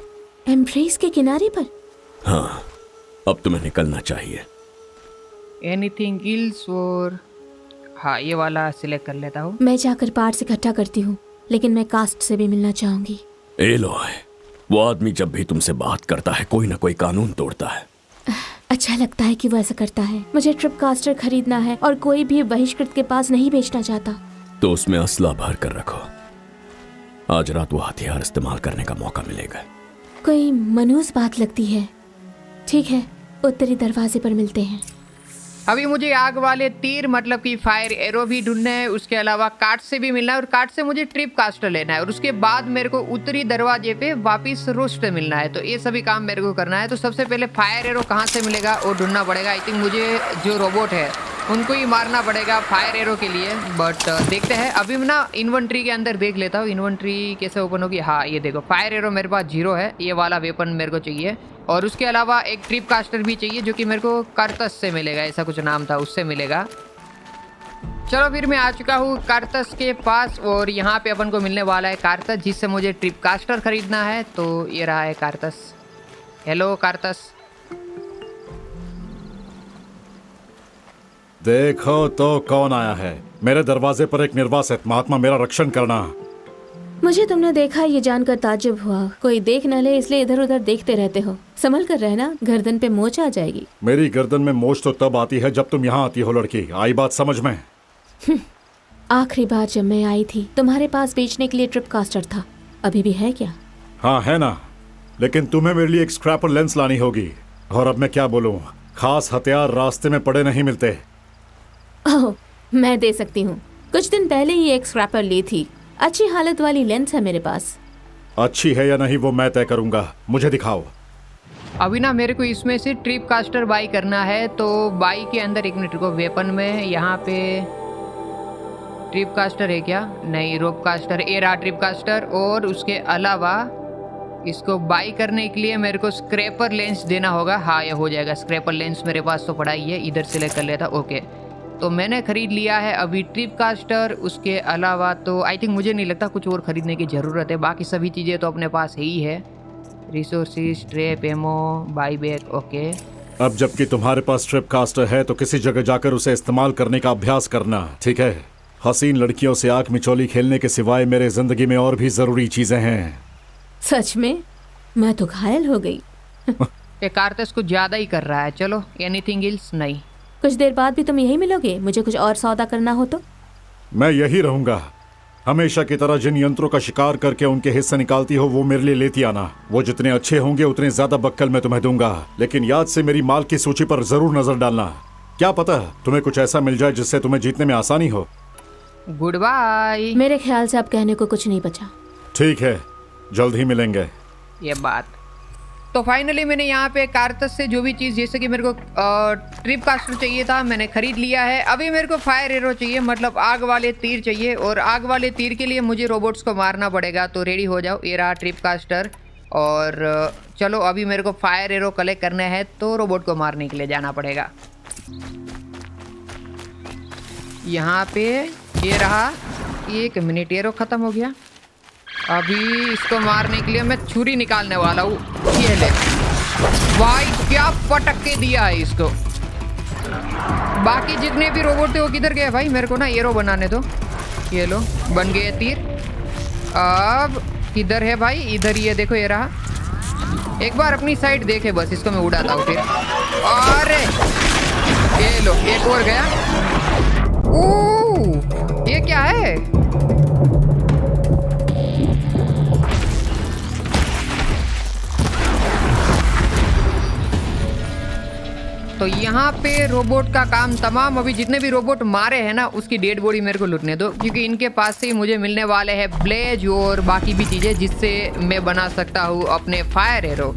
एम्ब्रेस के किनारे पर? हाँ, अब तुम्हें निकलना चाहिए। Anything else? और हाँ, ये वाला सिलेक्ट कर लेता हूँ। मैं जाकर पार्ट्स इकट्ठा करती हूँ, लेकिन मैं कास्ट से भी मिलना चाहूंगी। एलोय, वो आदमी जब भी तुमसे बात करता है कोई ना कोई कानून तोड़ता है। अच्छा लगता है कि वो ऐसा करता है। मुझे ट्रिप कास्टर खरीदना है और कोई भी बहिष्कृत के पास नहीं बेचना चाहता। तो उसमें असला भर कर रखो, आज रात वो हथियार इस्तेमाल करने का मौका मिलेगा। कोई मनूस बात लगती है। ठीक है, उत्तरी दरवाजे पर मिलते हैं। अभी मुझे आग वाले तीर मतलब कि फायर एरो भी ढूंढना है, उसके अलावा कार्ड से भी मिलना है और कार्ड से मुझे ट्रिप कास्टर लेना है और उसके बाद मेरे को उत्तरी दरवाजे पे वापस रोस्ट मिलना है। तो ये सभी काम मेरे को करना है। तो सबसे पहले फायर एरो कहाँ से मिलेगा वो ढूंढना पड़ेगा। आई थिंक मुझे जो रोबोट है उनको ही मारना पड़ेगा फायर एरो के लिए। बट देखते हैं। अभी मैं ना इन्वेंट्री के अंदर देख लेता हूँ इन्वेंट्री कैसे ओपन होगी। हाँ, ये देखो फायर एरो मेरे पास 0 है। ये वाला वेपन मेरे को चाहिए और उसके अलावा एक ट्रिप कास्टर भी चाहिए जो कि मेरे को कार्तस से मिलेगा, ऐसा कुछ नाम था, उससे मिलेगा। चलो फिर मैं आ चुका हूँ कार्तस के पास और यहाँ पे अपन को मिलने वाला है कार्तस, जिससे मुझे ट्रिप कास्टर खरीदना है। तो ये रहा है कार्तस। हेलो कार्तस। देखो तो कौन आया है। मेरे दरवाजे पर एक निर्वासित महात्मा मेरा रक्षण करना। मुझे तुमने देखा ये जानकर ताज्जुब हुआ। कोई देख न ले इसलिए इधर उधर देखते रहते हो। संभल कर रहना, गर्दन पे मोच आ जाएगी। मेरी गर्दन में मोच तो तब आती है जब तुम यहाँ आती हो लड़की। आई बात समझ में? आखिरी बार जब मैं आई थी तुम्हारे पास बेचने के लिए ट्रिप कास्टर था। अभी भी है क्या? हाँ है ना, लेकिन तुम्हें मेरे लिए एक स्क्रैपर लेंस लानी होगी। और अब मैं क्या बोलूँ, खास हथियार रास्ते में पड़े नहीं मिलते। ओह, मैं दे सकती हूँ। कुछ दिन पहले ही एक स्क्रैपर ली थी। अच्छी हालत वाली लेंस है मेरे पास। अच्छी है या नहीं वो मैं तय करूंगा, मुझे दिखाओ। अभी ना मेरे को इसमें से ट्रिप कास्टर बाई करना है। तो बाई के अंदर एक मिनट को वेपन में यहाँ पे ट्रिप कास्टर है क्या? नहीं, रोप कास्टर। ए रहा ट्रिप कास्टर। और उसके अलावा इसको बाई करने के लिए मेरे को स्क्रैपर लेंस देना होगा। हाँ, ये हो जाएगा। स्क्रैपर लेंस मेरे पास तो पड़ा ही है, इधर सेलेक्ट कर लेता। ओके, तो मैंने खरीद लिया है अभी ट्रिप कास्टर। उसके अलावा तो आई थिंक मुझे नहीं लगता कुछ और खरीदने की ज़रूरत है। बाकी सभी चीज़ें तो अपने पास ही है। Resources, trap, ammo, buy back. Okay, अब जबकि तुम्हारे पास ट्रिप कास्टर है तो किसी जगह जाकर उसे इस्तेमाल करने का अभ्यास करना, ठीक है? हसीन लड़कियों से आंख मिचौली खेलने के सिवाय मेरे जिंदगी में और भी जरूरी चीजें हैं। सच में? मैं तो घायल हो गई। ये कार्तस कुछ ज़्यादा ही कर रहा है। चलो, एनीथिंग एल्स? नहीं। कुछ देर बाद भी तुम यही मिलोगे? मुझे कुछ और सौदा करना हो तो? मैं यही रहूंगा हमेशा की तरह। जिन यंत्रों का शिकार करके उनके हिस्से निकालती हो वो मेरे लिए लेती आना। वो जितने अच्छे होंगे उतने ज्यादा बक्कल मैं तुम्हें दूंगा। लेकिन याद से मेरी माल की सूची पर जरूर नजर डालना। क्या पता तुम्हें कुछ ऐसा मिल जाए जिससे तुम्हें जीतने में आसानी हो। Goodbye. मेरे ख्याल से अब कहने को कुछ नहीं बचा। ठीक है, जल्द ही मिलेंगे। ये बात। तो फाइनली मैंने यहाँ पे कार्तस से जो भी चीज़, जैसे कि मेरे को ट्रिप कास्टर चाहिए था, मैंने खरीद लिया है। अभी मेरे को फायर एरो चाहिए, मतलब आग वाले तीर चाहिए। और आग वाले तीर के लिए मुझे रोबोट्स को मारना पड़ेगा। तो रेडी हो जाओ, ये रहा ट्रिप कास्टर। और चलो अभी मेरे को फायर एरो कलेक्ट करना है तो रोबोट को मारने के लिए जाना पड़ेगा। यहाँ पे ये रहा। 1 मिनट, एरो ख़त्म हो गया। अभी इसको मारने के लिए मैं छुरी निकालने वाला हूँ। ये ले भाई, क्या पटक के दिया है इसको। बाकी जितने भी रोबोट थे वो किधर गए भाई? मेरे को ना एरो बनाने दो। ये लो, बन गए तीर। अब किधर है भाई? इधर ही है, देखो ये रहा। एक बार अपनी साइड देखे बस, इसको मैं उड़ाता हूँ फिर। अरे ये लो, एक और गया। ओह, ये क्या है? तो यहाँ पे रोबोट का काम तमाम। अभी जितने भी रोबोट मारे हैं ना, उसकी डेड बॉडी मेरे को लूटने दो, क्योंकि इनके पास से ही मुझे मिलने वाले हैं ब्लेज और बाकी भी चीज़ें, जिससे मैं बना सकता हूँ अपने फायर एरो।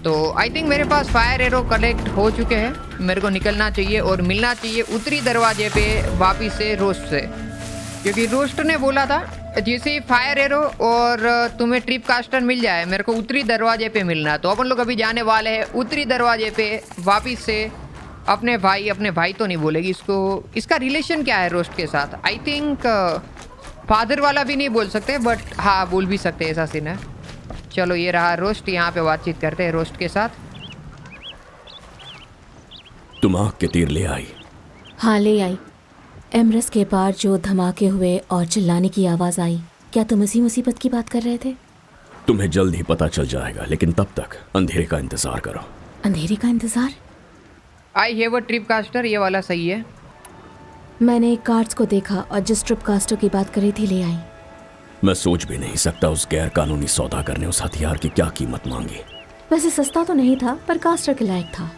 तो आई थिंक मेरे पास फायर एरो कलेक्ट हो चुके हैं। मेरे को निकलना चाहिए और मिलना चाहिए उत्तरी दरवाजे पे वापिस से रोस्ट से, क्योंकि रोस्ट ने बोला था जैसे ही फायर एरो और तुम्हें ट्रिप कास्टर मिल जाए मेरे को उत्तरी दरवाजे पे मिलना। तो अपन लोग अभी जाने वाले हैं उत्तरी दरवाजे पे वापिस से। अपने भाई तो नहीं बोलेगी इसको। इसका रिलेशन क्या है रोस्ट के साथ? आई थिंक फादर वाला भी नहीं बोल सकते, बट हाँ बोल भी सकते, ऐसा सीन है। चलो ये रहा रोस्ट, यहाँ पे बातचीत करते हैं रोस्ट के साथ। तुम आग के तीर ले आई? हाँ, ले आई। एमरस के पार जो धमाके हुए और चिल्लाने की आवाज आई, क्या तुम इसी मुसीबत की बात कर रहे थे? तुम्हें जल्द ही पता चल जाएगा, लेकिन तब तक अंधेरे का इंतजार करो। अंधेरे का इंतजार? I have a trip caster, ये वाला सही है। मैंने कार्ड्स को देखा और जिस ट्रिप कास्टर की बात करी थी ले आई। मैं सोच भी नहीं सकता उस गैर कानूनी सौदागर ने उस हथियार की क्या कीमत मांगी। वैसे सस्ता तो नहीं था, पर कास्टर के लायक था।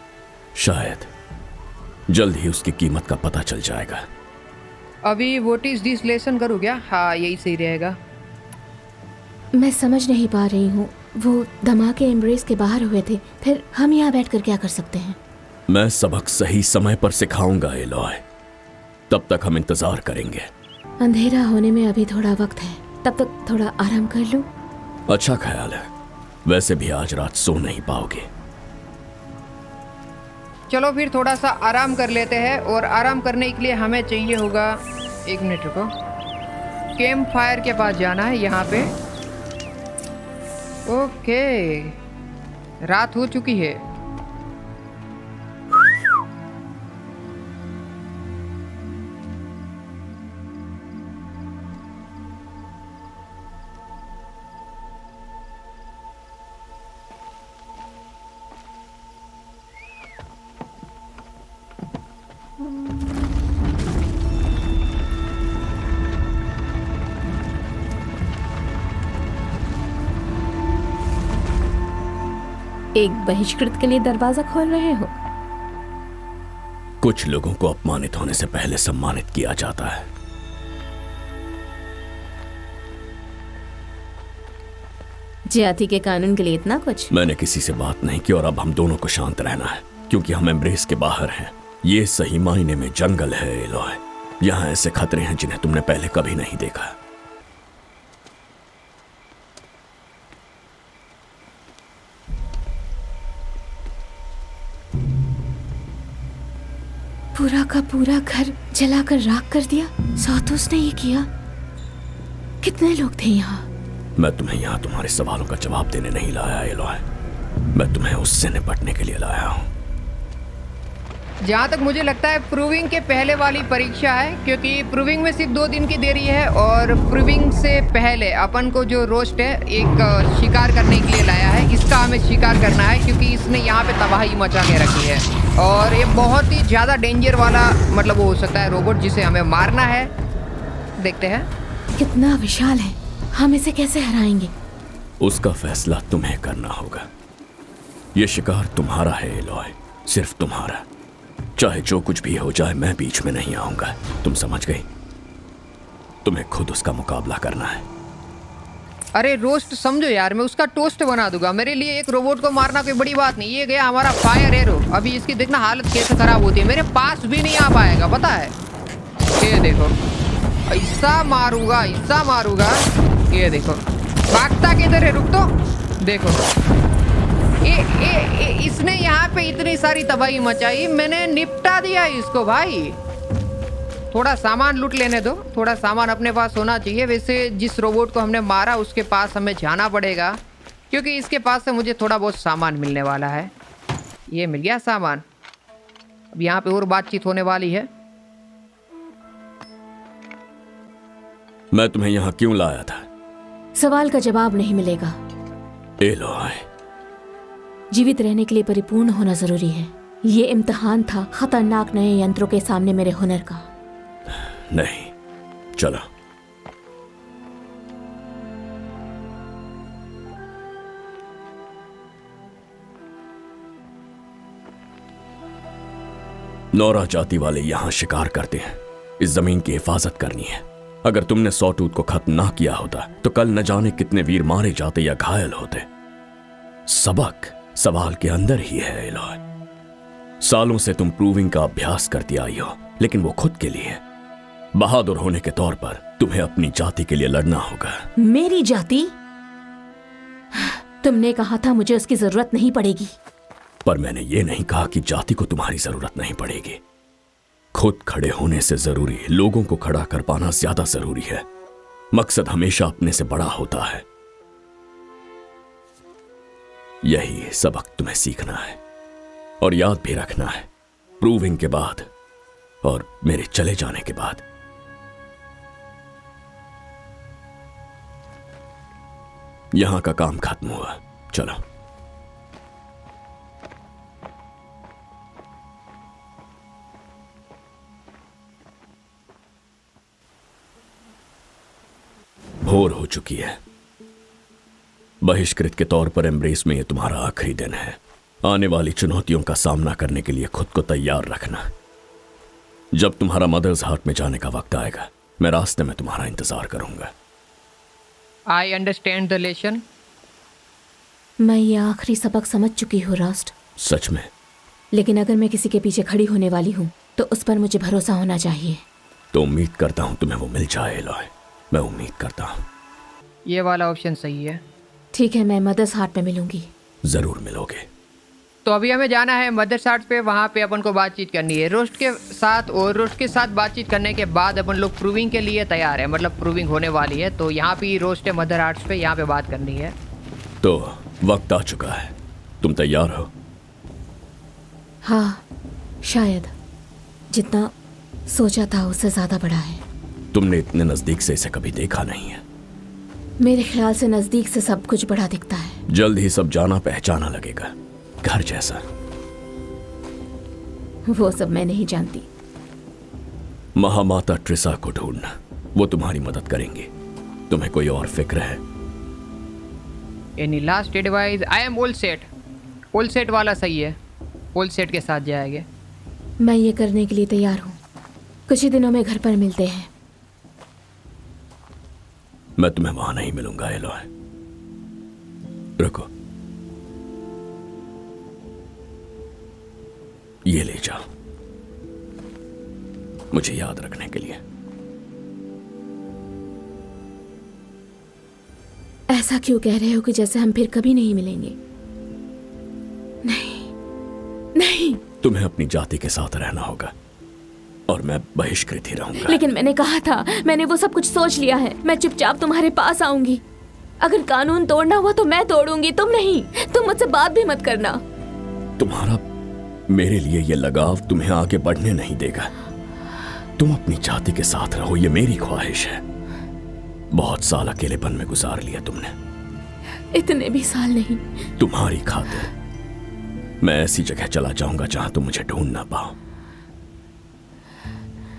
शायद जल्द ही उसकी कीमत का पता चल जाएगा। अभी व्हाट इज दिस लेसन करूँ क्या? हाँ, यही सही रहेगा। मैं समझ नहीं पा रही हूँ, वो धमाके एम्ब्रेस के बाहर हुए थे, फिर हम यहाँ बैठकर क्या कर सकते हैं? मैं सबक सही समय पर सिखाऊंगा एलॉय, तब तक हम इंतजार करेंगे। अंधेरा होने में अभी थोड़ा वक्त है, तब तक थोड़ा आराम कर लूं। अच्छा ख्याल है, वैसे भी आज रात सो नहीं पाओगे। चलो फिर थोड़ा सा आराम कर लेते हैं, और आराम करने के लिए हमें चाहिए होगा, 1 मिनट रुको, कैंप फायर के पास जाना है यहाँ पे। ओके, रात हो चुकी है। एक बहिष्कृत के लिए दरवाजा खोल रहे हो? कुछ लोगों को अपमानित होने से पहले सम्मानित किया जाता है। ज्यादा के कानून के लिए इतना कुछ? मैंने किसी से बात नहीं की और अब हम दोनों को शांत रहना है, क्योंकि हम एम्ब्रेस के बाहर हैं। ये सही मायने में जंगल है एलॉय। यहाँ ऐसे खतरे हैं जिन्हें तुमने पहले कभी नहीं देखा। पूरा का पूरा घर जलाकर राख कर दिया। सातोस ने ये किया? कितने लोग थे यहाँ? मैं तुम्हें यहाँ तुम्हारे सवालों का जवाब देने नहीं लाया एलॉय, मैं तुम्हें उससे निपटने के लिए लाया हूँ। जहाँ तक मुझे लगता है प्रूविंग के पहले वाली परीक्षा है, क्योंकि प्रूविंग में सिर्फ 2 दिन की देरी है, और प्रूविंग से पहले अपन को जो रोस्ट है एक शिकार करने के लिए लाया है। इसका हमें शिकार करना है, क्योंकि इसने यहाँ पे तबाही मचा के रखी है, और ये बहुत ही ज़्यादा डेंजर वाला मतलब वो हो सकता है रोबोट, जिसे हमें मारना है। देखते हैं। कितना विशाल है, हम इसे कैसे हराएंगे? उसका फैसला तुम्हें करना होगा। ये शिकार तुम्हारा है एलॉय, सिर्फ तुम्हारा। चाहे जो कुछ भी हो जाए, मैं बीच में नहीं आऊंगा। तुम समझ गई? तुम्हें खुद उसका मुकाबला करना है। अरे रोस्ट समझो यार, मैं उसका टोस्ट बना दूंगा। मेरे लिए एक रोबोट को मारना कोई बड़ी बात नहीं। ये गया हमारा फायर एरो। अभी इसकी देखना हालत कैसे खराब होती है, मेरे पास भी नहीं आ पाएगा, पता है। ये देखो, ऐसा मारूंगा, ऐसा मारूंगा। ये देखो, भागता किधर है? रुक तो, देखो इसने यहाँ पे इतनी सारी तबाही मचाई, मैंने निपटा दिया इसको भाई। थोड़ा सामान लूट लेने दो, थोड़ा सामान अपने पास होना चाहिए। वैसे जिस रोबोट को हमने मारा उसके पास हमें जाना पड़ेगा, क्योंकि इसके पास से मुझे थोड़ा बहुत सामान मिलने वाला है। ये मिल गया सामान। अब यहाँ पे और बातचीत होने वाली है। मैं तुम्हें यहाँ क्यों लाया था? सवाल का जवाब नहीं मिलेगा। एलॉय, जीवित रहने के लिए परिपूर्ण होना जरूरी है। ये इम्तिहान था खतरनाक नए यंत्रों के सामने मेरे हुनर का। नहीं, चलो। नौरा जाति वाले यहां शिकार करते हैं। इस जमीन की हिफाजत करनी है। अगर तुमने सॉटूथ को खत्म ना किया होता तो कल न जाने कितने वीर मारे जाते या घायल होते। सबक सवाल के अंदर ही है एलॉय। सालों से तुम प्रूविंग का अभ्यास करती आई हो, लेकिन वो खुद के लिए। बहादुर होने के तौर पर तुम्हें अपनी जाति के लिए लड़ना होगा। मेरी जाति? तुमने कहा था मुझे उसकी जरूरत नहीं पड़ेगी। पर मैंने ये नहीं कहा कि जाति को तुम्हारी जरूरत नहीं पड़ेगी। खुद खड़े होने से जरूरी लोगों को खड़ा कर पाना ज्यादा जरूरी है। मकसद हमेशा अपने से बड़ा होता है। यही सबक तुम्हें सीखना है और याद भी रखना है। प्रूविंग के बाद और मेरे चले जाने के बाद यहां का काम खत्म हुआ। चलो। भोर हो चुकी है। बहिष्कृत के तौर पर एम्ब्रेस में यह तुम्हारा आखिरी दिन है। आने वाली चुनौतियों का सामना करने के लिए खुद को तैयार रखना। जब तुम्हारा मदर्स हार्ट में जाने का वक्त आएगा, मैं रास्ते में तुम्हारा इंतजार करूंगा। I understand the lesson. मैं ये आखिरी सबक समझ चुकी हूँ रास्ट। सच में? लेकिन अगर मैं किसी के पीछे खड़ी होने वाली हूँ तो उस पर मुझे भरोसा होना चाहिए। तो उम्मीद करता हूं तुम्हें वो मिल जाए एलोय। मैं उम्मीद करता हूं। ये वाला ऑप्शन सही है। ठीक है, मैं मदर्स हार्ट में मिलूंगी। जरूर मिलोगे। तो अभी हमें जाना है मदर्स हार्ट पे। वहाँ पे अपन को बातचीत करनी है रोस्ट के साथ, और रोस्ट के साथ बातचीत करने के बाद अपन लोग प्रूविंग के लिए तैयार है, मतलब प्रूविंग होने वाली है। तो यहाँ पे रोस्ट है मदर हार्ट्स पे, यहाँ पे बात करनी है। तो वक्त आ चुका है। तुम तैयार हो? हाँ, शायद जितना सोचा था उससे ज्यादा बड़ा है। तुमने इतने नजदीक से इसे कभी देखा नहीं है। मेरे ख्याल से नजदीक से सब कुछ बड़ा दिखता है। जल्द ही सब जाना पहचाना लगेगा, घर जैसा। वो सब मैं नहीं जानती। महामाता ट्रिसा को ढूंढना, वो तुम्हारी मदद करेंगे। तुम्हें कोई और फिक्र है? Any last advice? I am all set. All set वाला सही है, ऑल सेट के साथ जाएंगे। मैं ये करने के लिए तैयार हूँ। कुछ ही दिनों में घर पर मिलते हैं। मैं तुम्हें वहां नहीं मिलूंगा एलोय। रुको, ये ले जाओ, मुझे याद रखने के लिए। ऐसा क्यों कह रहे हो कि जैसे हम फिर कभी नहीं मिलेंगे? नहीं, नहीं। तुम्हें अपनी जाति के साथ रहना होगा और मैं बहिष्कृत ही रहूंगा। लेकिन मैंने कहा था, मैंने वो सब कुछ सोच लिया है। मैं चुपचाप तुम्हारे पास आऊंगी। अगर कानून तोड़ना हुआ तो मैं तोड़ूंगी, तुम नहीं। तुम मुझसे बात भी मत करना। तुम्हारा मेरे लिए ये लगाव तुम्हें आगे बढ़ने नहीं देगा। तुम अपनी जाति के साथ रहो, ये मेरी ख्वाहिश है। बहुत साल अकेलेपन में गुजार लिया तुमने। इतने भी साल नहीं। तुम्हारी खातिर मैं ऐसी जगह चला जाऊंगा जहां तुम मुझे ढूंढ ना पाओ।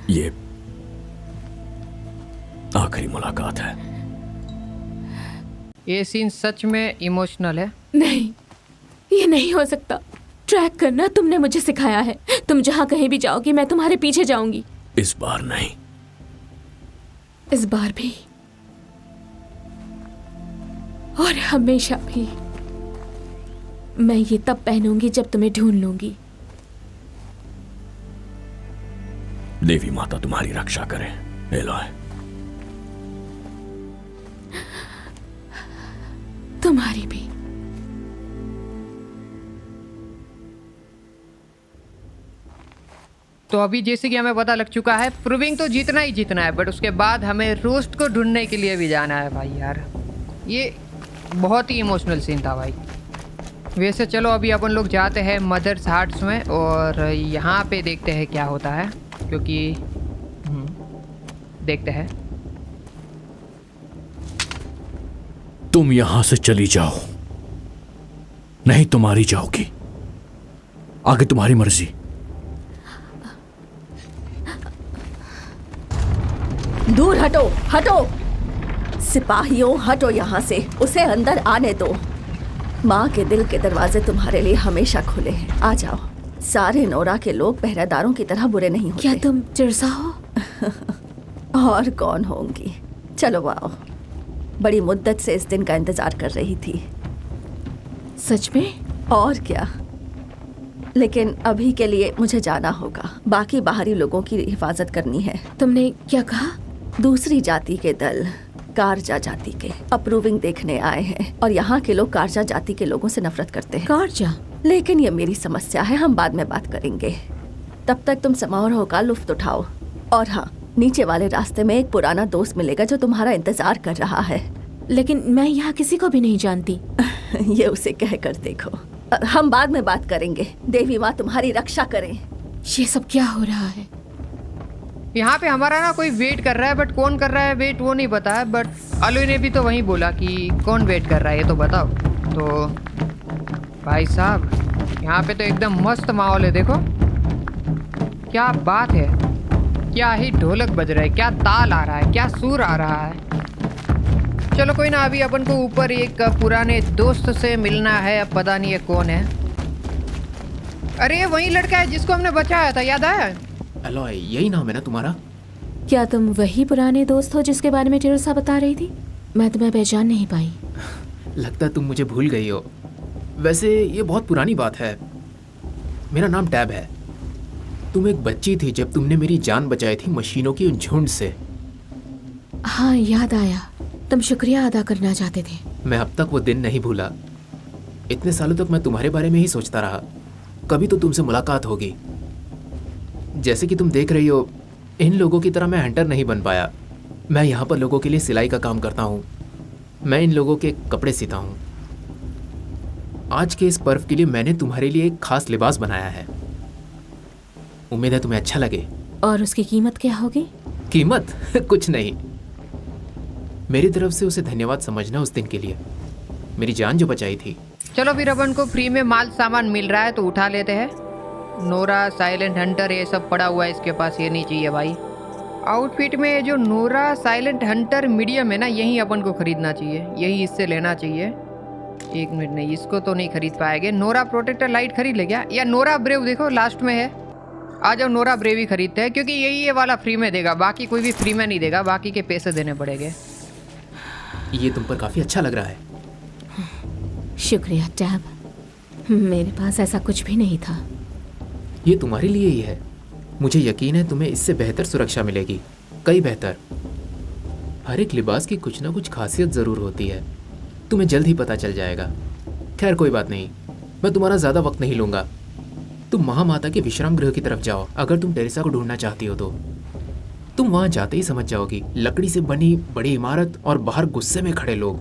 ये आखिरी मुलाकात है। ये सीन सच में इमोशनल है। नहीं, ये नहीं हो सकता। ट्रैक करना तुमने मुझे सिखाया है। तुम जहां कहीं भी जाओगी मैं तुम्हारे पीछे जाऊंगी। इस बार नहीं। इस बार भी और हमेशा भी। मैं ये तब पहनूंगी जब तुम्हें ढूंढ लूंगी। देवी माता तुम्हारी रक्षा करे एलोय। तुम्हारी भी। तो अभी जैसे कि हमें पता लग चुका है, प्रूविंग तो जीतना ही जीतना है, बट उसके बाद हमें रोस्ट को ढूंढने के लिए भी जाना है भाई। यार ये बहुत ही इमोशनल सीन था भाई। वैसे चलो अभी अपन लोग जाते हैं मदर्स हार्ट्स में और यहाँ पे देखते हैं क्या होता है, क्योंकि देखते हैं। तुम यहां से चली जाओ, नहीं तो मारी जाओगी। आगे तुम्हारी मर्जी। दूर हटो, हटो। सिपाहियों हटो यहाँ से। उसे अंदर आने दो। माँ के दिल के दरवाजे तुम्हारे लिए हमेशा खुले हैं। आ जाओ। सारे नोरा के लोग पहरेदारों की तरह बुरे नहीं होते। क्या तुम चिरसा हो? और कौन होंगी। चलो आओ। बड़ी मुद्दत से इस दिन का इंतजार कर रही थी। सच में? और क्या। लेकिन अभी के लिए मुझे जाना होगा। बाकी बाहरी लोगों की हिफाजत करनी है। तुमने क्या कहा? दूसरी जाति के दल, कारजा जाति के, अप्रूविंग देखने आए हैं और यहाँ के लोग कारजा जाति के लोगों से नफरत करते हैं। कारजा? लेकिन ये मेरी समस्या है, हम बाद में बात करेंगे। तब तक तुम समारोह का लुफ्त उठाओ। और हाँ, नीचे वाले रास्ते में एक पुराना दोस्त मिलेगा जो तुम्हारा इंतजार कर रहा है। लेकिन मैं यहाँ किसी को भी नहीं जानती। ये उसे कह कर देखो। हम बाद में बात करेंगे। देवी माँ तुम्हारी रक्षा करें। ये सब क्या हो रहा है? यहाँ पे हमारा ना कोई वेट कर रहा है, बट कौन कर रहा है वेट वो नहीं पता है। बट अलू ने भी तो वही बोला कि कौन वेट कर रहा है ये तो बताओ। तो भाई साहब यहाँ पे तो एकदम मस्त माहौल है, देखो क्या बात है, क्या ही ढोलक बज रहा है, क्या ताल आ रहा है, क्या सुर आ रहा है। चलो कोई ना, अभी अपन को ऊपर एक पुराने दोस्त से मिलना है, अब पता नहीं है कौन है। अरे वही लड़का है जिसको हमने बचाया था, याद आया? एलॉय, यही नाम है ना तुम्हारा? क्या तुम वही पुराने दोस्त हो जिसके बारे में टेरेसा बता रही थी? मैं तुम्हें पहचान नहीं पाई। लगता है तुम मुझे भूल गई हो। वैसे ये बहुत पुरानी बात है। मेरा नाम टैब है। तुम एक बच्ची थी जब तुमने मेरी जान बचाई थी मशीनों की उन झुंड से। हाँ याद आया, तुम शुक्रिया अदा करना चाहते थे। मैं अब तक वो दिन नहीं भूला। इतने सालों तक मैं तुम्हारे बारे में ही सोचता रहा, कभी तो तुमसे मुलाकात होगी। जैसे कि तुम देख रही हो, इन लोगों की तरह मैं हंटर नहीं बन पाया। मैं यहाँ पर लोगों के लिए सिलाई का काम करता हूँ। मैं इन लोगों के कपड़े सीता हूँ। आज के इस पर्व के लिए मैंने तुम्हारे लिए एक खास लिबास बनाया है। उम्मीद है तुम्हें अच्छा लगे। और उसकी कीमत क्या होगी? कीमत कुछ नहीं। मेरी तरफ से उसे धन्यवाद समझना उस दिन के लिए, मेरी जान जो बचाई थी। चलो फिर अपन को फ्री में माल सामान मिल रहा है तो उठा लेते हैं। नोरा, साइलेंट हंटर, ये सब पड़ा हुआ है इसके पास, ये नहीं चाहिए भाई। आउटफिट में जो नोरा, साइलेंट हंटर, मीडियम है ना, यही अपन को खरीदना चाहिए, यही इससे लेना चाहिए। एक मिनट, नहीं इसको तो नहीं खरीद पाएंगे। नोरा प्रोटेक्टर लाइट खरीद ले क्या? या नोरा ब्रेव देखो लास्ट में है, आ जाओ नोरा ब्रेव ही खरीदते हैं, क्योंकि यही ये वाला फ्री में देगा, बाकी कोई भी फ्री में नहीं देगा, बाकी के पैसे देने पड़ेंगे। ये तुम पर काफी अच्छा लग रहा है। शुक्रिया टैब, मेरे पास ऐसा कुछ भी नहीं था। ये तुम्हारे लिए ही है। मुझे यकीन है तुम्हें इससे बेहतर सुरक्षा मिलेगी, कई बेहतर। हर एक लिबास की कुछ ना कुछ खासियत ज़रूर होती है, तुम्हें जल्द ही पता चल जाएगा। खैर कोई बात नहीं, मैं तुम्हारा ज़्यादा वक्त नहीं लूँगा। तुम महामाता के विश्राम गृह की तरफ जाओ। अगर तुम टेरेसा को ढूंढना चाहती हो तो तुम वहाँ जाते ही समझ जाओगी। लकड़ी से बनी बड़ी इमारत और बाहर गुस्से में खड़े लोग।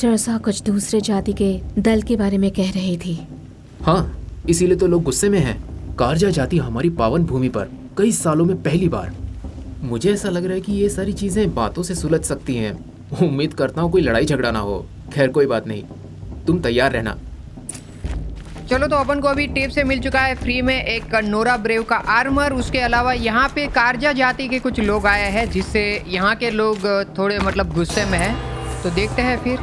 टेरेसा कुछ दूसरे जाति के दल के बारे में कह रही थी। हाँ, इसीलिए तो लोग गुस्से में हैं। कारजा जाति हमारी पावन भूमि पर कई सालों में पहली बार। मुझे ऐसा लग रहा है कि ये सारी चीजें बातों से सुलझ सकती हैं। उम्मीद करता हूँ कोई लड़ाई झगड़ा ना हो। खैर कोई बात नहीं, तुम तैयार रहना। चलो तो अपन को अभी टेप से मिल चुका है फ्री में एक नोरा ब्रेव का आर्मर। उसके अलावा यहाँ पे कारजा जाति के कुछ लोग आए हैं, जिससे यहाँ के लोग थोड़े मतलब गुस्से में हैं। तो देखते हैं फिर।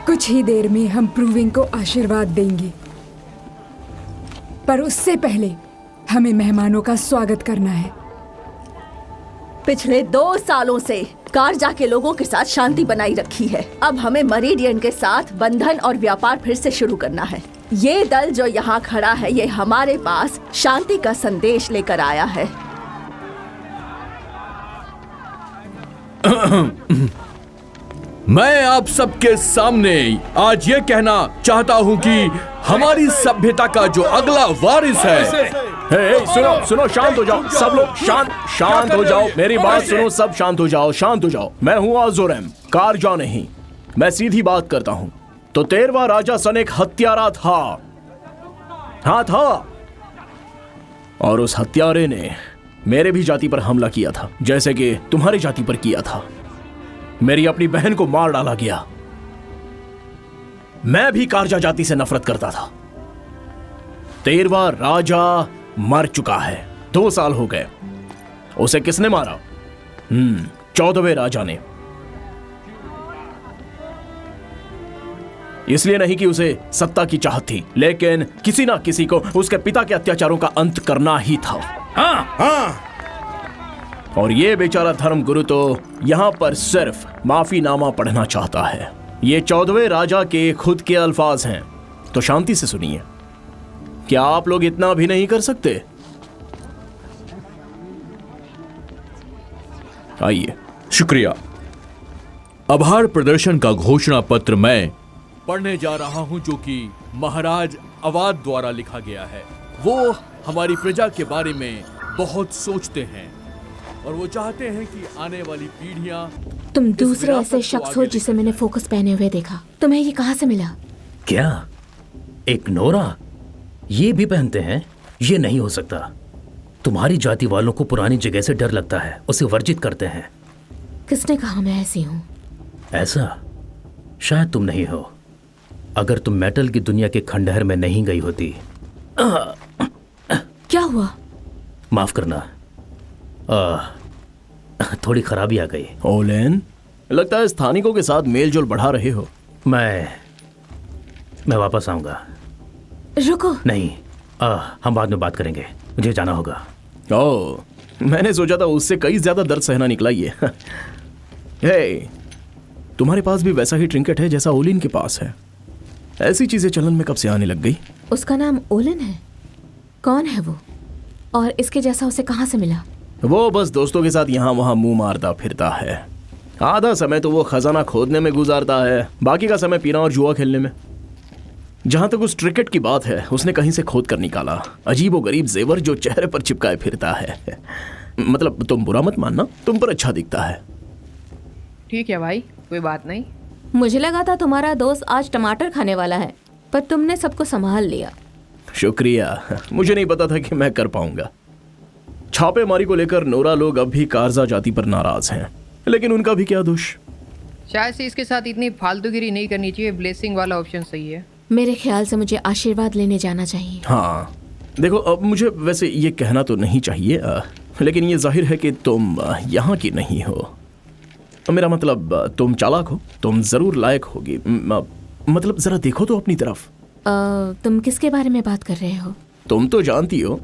कुछ ही देर में हम प्रूविंग को आशीर्वाद देंगे, पर उससे पहले हमें मेहमानों का स्वागत करना है। पिछले 2 सालों से कारजा के लोगों के साथ शांति बनाई रखी है। अब हमें मरीडियन के साथ बंधन और व्यापार फिर से शुरू करना है। ये दल जो यहाँ खड़ा है, ये हमारे पास शांति का संदेश लेकर आया है। मैं आप सबके सामने आज ये कहना चाहता हूँ कि हमारी सभ्यता का जो अगला वारिस है। सुनो सुनो, शांत हो जाओ सब लोग, शांत हो जाओ, मेरी बात सुनो, सब शांत हो जाओ, शांत हो जाओ। मैं हूँ आज़ोरैम, कारजा नहीं। मैं सीधी बात करता हूँ। तो 13वां राजा सन एक हत्यारा था, हाँ था, और उस हत्यारे ने मेरे भी जाति पर हमला किया था, जैसे कि तुम्हारी जाति पर किया था। मेरी अपनी बहन को मार डाला गया। मैं भी कारजा जाति से नफरत करता था। 13वां राजा मर चुका है, 2 साल हो गए। उसे किसने मारा? 14वें राजा ने। इसलिए नहीं कि उसे सत्ता की चाहत थी, लेकिन किसी ना किसी को उसके पिता के अत्याचारों का अंत करना ही था। हाँ। और ये बेचारा धर्म गुरु तो यहां पर सिर्फ माफीनामा पढ़ना चाहता है। ये 14वें राजा के खुद के अल्फाज हैं, तो शांति से सुनिए। क्या आप लोग इतना भी नहीं कर सकते? आइए। शुक्रिया। आभार प्रदर्शन का घोषणा पत्र मैं पढ़ने जा रहा हूं, जो कि महाराज अवाद द्वारा लिखा गया है। वो हमारी प्रजा के बारे में बहुत सोचते हैं और वो चाहते हैं कि आने वाली पीढ़ियां। तुम दूसरे ऐसे शख्स हो जिसे मैंने फोकस पहने हुए देखा। तुम्हें ये कहाँ से मिला? क्या एक नोरा ये भी पहनते हैं? ये नहीं हो सकता। तुम्हारी जाति वालों को पुरानी जगह से डर लगता है, उसे वर्जित करते हैं। किसने कहा मैं ऐसी हूँ? ऐसा शायद तुम नहीं हो। अगर तुम मेटल की दुनिया के खंडहर में नहीं गई होती। क्या हुआ? माफ करना, थोड़ी खराबी आ गई। ओलेन, लगता है स्थानिकों के साथ मेलजोल बढ़ा रहे हो। मैं वापस आऊंगा। रुको। नहीं, हम बाद में बात करेंगे, मुझे जाना होगा। ओह, मैंने सोचा था उससे कई ज्यादा दर्द सहना निकला ये। हे, तुम्हारे पास भी वैसा ही ट्रिंकेट है जैसा ओलिन के पास है। ऐसी चीजें चलन में कब से आने लग गई? उसका नाम ओलिन है? कौन है वो? और इसके जैसा उसे कहाँ से मिला? वो बस दोस्तों के साथ यहाँ वहाँ मुंह मारता फिरता है। आधा समय तो वो खजाना खोदने में गुजारता है, बाकी का समय पीना और जुआ खेलने में। जहां तक उस ट्रिकेट की बात है, उसने कहीं से खोद कर निकाला अजीबो गरीब जेवर जो चेहरे पर चिपकाए फिरता है। मतलब तुम बुरा मत मानना, तुम पर अच्छा दिखता है। ठीक है भाई, कोई बात नहीं। मुझे लगा था तुम्हारा दोस्त आज टमाटर खाने वाला है, पर तुमने सबको संभाल लिया। शुक्रिया, मुझे नहीं पता था कि मैं कर पाऊंगा। छापेमारी को लेकर नोरा लोग अब भी कारजा जाति पर नाराज हैं, लेकिन उनका भी क्या दोष। शायद से इसके साथ इतनी फालतूगिरी नहीं करनी चाहिए। ब्लेसिंग वाला ऑप्शन सही है। मेरे ख्याल से मुझे आशीर्वाद लेने जाना चाहिए। हाँ, देखो, अब मुझे वैसे ये कहना तो नहीं चाहिए, लेकिन ये जाहिर है कि तुम यहाँ की नहीं हो। मेरा मतलब, तुम चालाक हो, तुम जरूर लायक होगी। मतलब जरा देखो तो अपनी तरफ। तुम किसके बारे में बात कर रहे हो? तुम तो जानती हो,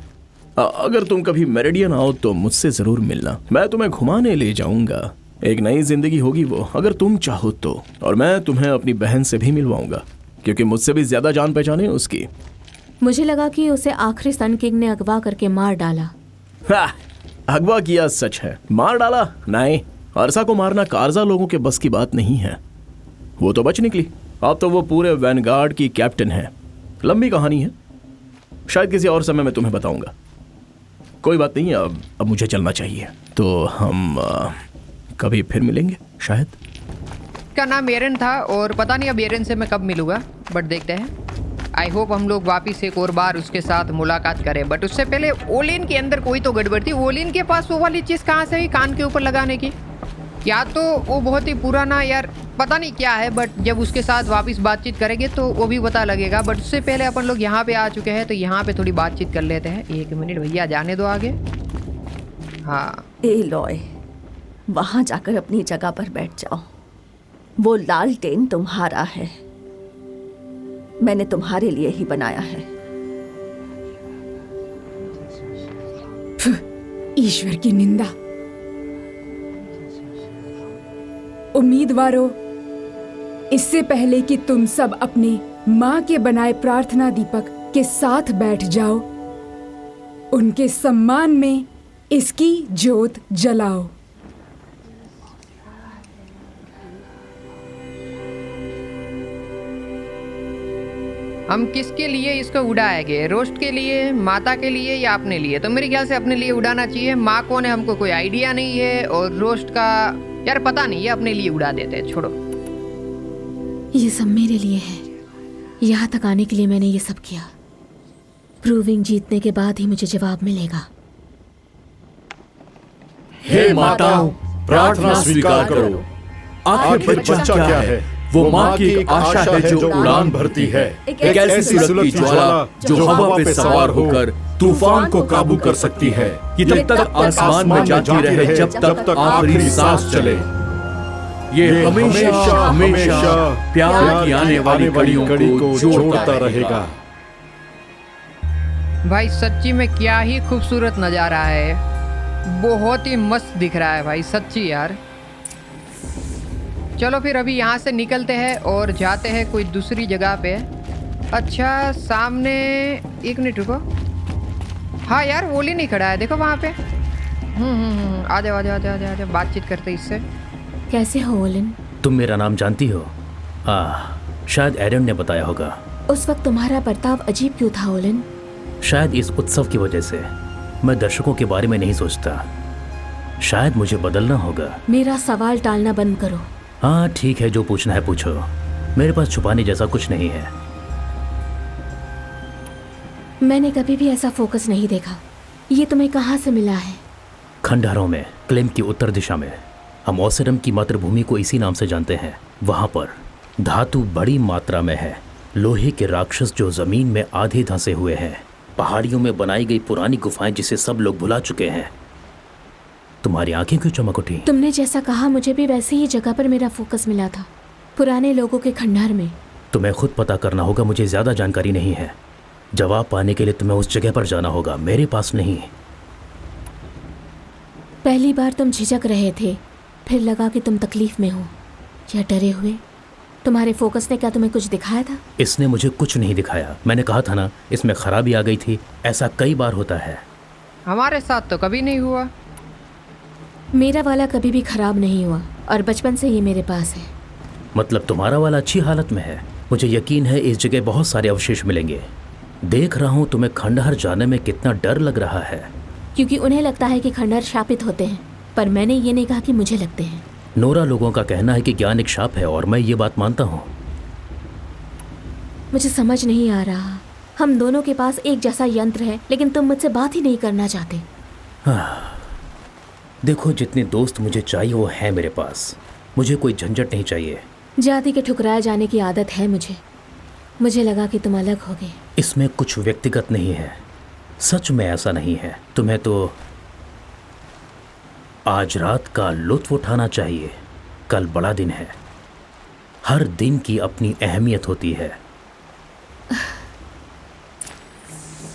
अगर तुम कभी मेरिडियन आओ तो मुझसे जरूर मिलना। मैं तुम्हें घुमाने ले जाऊंगा। एक नई जिंदगी होगी वो, अगर तुम चाहो तो। और मैं तुम्हें अपनी बहन से भी मिलवाऊंगा, क्योंकि मुझसे भी ज्यादा जान पहचान है उसकी। मुझे लगा कि उसे आखिरी सन किंग ने अगवा करके मार डाला। अगवा किया सच है, मार डाला नहीं। अरसा को मारना कारजा लोगों के बस की बात नहीं है। वो तो बच निकली, अब तो वो पूरे वैनगार्ड की कैप्टन है। लंबी कहानी है, शायद किसी और समय में तुम्हें बताऊंगा। कोई बात नहीं, अब मुझे चलना चाहिए, तो हम कभी फिर मिलेंगे शायद। का नाम एरन था और पता नहीं अब एरन से मैं कब मिलूंगा, बट देखते हैं। आई होप हम लोग वापिस एक और बार उसके साथ मुलाकात करें। बट उससे पहले ओलिन के अंदर कोई तो गड़बड़ थी। ओलिन के पास वो वाली चीज़ कहाँ से आई कान के ऊपर लगाने की? या तो वो बहुत ही पुराना, यार पता नहीं क्या है, बट जब उसके साथ वापस बातचीत करेंगे तो वो भी पता लगेगा। बट उससे पहले अपन लोग यहाँ पे आ चुके हैं, तो यहाँ पे थोड़ी बातचीत कर लेते हैं। 1 मिनट भैया, जाने दो आगे। हाँ, एलॉय, वहाँ जाकर अपनी जगह पर बैठ जाओ। वो लालटेन तुम्हारा है, मैंने तुम्हारे लिए ही बनाया है। ईश्वर की निंदा। उम्मीदवारों, इससे पहले कि तुम सब अपने माँ के बनाए प्रार्थना दीपक के साथ बैठ जाओ, उनके सम्मान में इसकी ज्योत जलाओ। हम किसके लिए इसको उड़ाएंगे? रोस्ट के लिए, माता के लिए या अपने लिए? तो मेरे ख्याल से अपने लिए उड़ाना चाहिए। माँ कौन है हमको कोई आइडिया नहीं है, और रोस्ट का यार पता नहीं है, अपने लिए उड़ा देते हैं, छोड़ो। ये सब मेरे लिए है। यहाँ तक आने के लिए मैंने ये सब किया। प्रूविंग जीतने के बाद ही मुझे जवाब मिलेगा। हे माताओं, प्रार्थना स्वीकार करो। आखिर बच्चा क्या है? वो माँ की एक आशा है जो उड़ान भरती है, एक ऐसी सुलगती ज्वाला जो हवा पे सवार होकर तूफान को काबू कर सकती है। ये तब तक आसमान में जाती रहे जब तक आखिरी सांस चले। ये हमेशा हमेशा प्यार की आने वाली कड़ियों को जोड़ता रहेगा। भाई सच्ची में क्या ही खूबसूरत नज़ारा है, बहुत ही मस्त दिख रहा है भाई, सच्ची यार। चलो फिर अभी यहाँ से निकलते हैं और जाते हैं कोई दूसरी जगह पे। अच्छा, सामने 1 मिनट रुको। हाँ यार, ओलिन नहीं खड़ा है, देखो वहाँ पे। आ जाओ आ जाओ आ जाओ, बातचीत करते इससे। कैसे हो ओलिन? तुम मेरा नाम जानती हो? शायद एरन ने बताया होगा। उस वक्त तुम्हारा बर्ताव अजीब क्यों था ओलिन? शायद इस उत्सव की वजह से मैं दर्शकों के बारे में नहीं सोचता। शायद मुझे बदलना होगा। मेरा सवाल टालना बंद करो। हाँ ठीक है, जो पूछना है पूछो। मेरे पास छुपाने जैसा कुछ नहीं है। मैंने कभी भी ऐसा फोकस नहीं देखा। ये तुम्हें कहाँ से मिला है? खंडहरों में, क्लेम की उत्तर दिशा में। हम ओसेरम की मातृभूमि को इसी नाम से जानते हैं। वहाँ पर धातु बड़ी मात्रा में है। लोहे के राक्षस जो जमीन में आधे धंसे हुए हैं। पहाड़ियों में बनाई गई पुरानी गुफाएं जिसे सब लोग भुला चुके हैं। तुम्हारी आंखें क्यों चमक उठी? तुमने जैसा कहा मुझे भी वैसे ही जगह पर मेरा फोकस मिला था, पुराने लोगों के खंडहर में। तुम्हें खुद पता करना होगा, मुझे ज्यादा जानकारी नहीं है। जवाब पाने के लिए तुम्हें उस जगह पर जाना होगा, मेरे पास नहीं। पहली बार तुम झिझक रहे थे, फिर लगा कि तुम तकलीफ में हो या डरे हुए। तुम्हारे फोकस ने क्या तुम्हें कुछ दिखाया था? इसने मुझे कुछ नहीं दिखाया। मैंने कहा था ना, इसमें खराबी आ गई थी। ऐसा कई बार होता है। हमारे साथ तो कभी नहीं हुआ। मेरा वाला कभी भी खराब नहीं हुआ और बचपन से ये मेरे पास है। मतलब तुम्हारा वाला अच्छी हालत में है। मुझे यकीन है इस जगह बहुत सारे अवशेष मिलेंगे। देख रहा हूँ तुम्हें खंडहर जाने में कितना डर लग रहा है। क्योंकि उन्हें लगता है कि खंडहर शापित होते हैं, पर मैंने ये नहीं कहा कि मुझे लगते हैं। नोरा लोगों का कहना है कि ज्ञान एक शाप है और मैं ये बात मानता हूँ। मुझे समझ नहीं आ रहा। हम दोनों के पास एक जैसा यंत्र है, लेकिन तुम मुझसे बात ही नहीं करना चाहते। देखो, जितने दोस्त मुझे चाहिए वो है मेरे पास। मुझे कोई झंझट नहीं चाहिए। जाति के ठुकराए जाने की आदत है मुझे लगा कि तुम अलग हो गए। इसमें कुछ व्यक्तिगत नहीं है। सच में ऐसा नहीं है। तुम्हें तो आज रात का लुत्फ उठाना चाहिए। कल बड़ा दिन है। हर दिन की अपनी अहमियत होती है।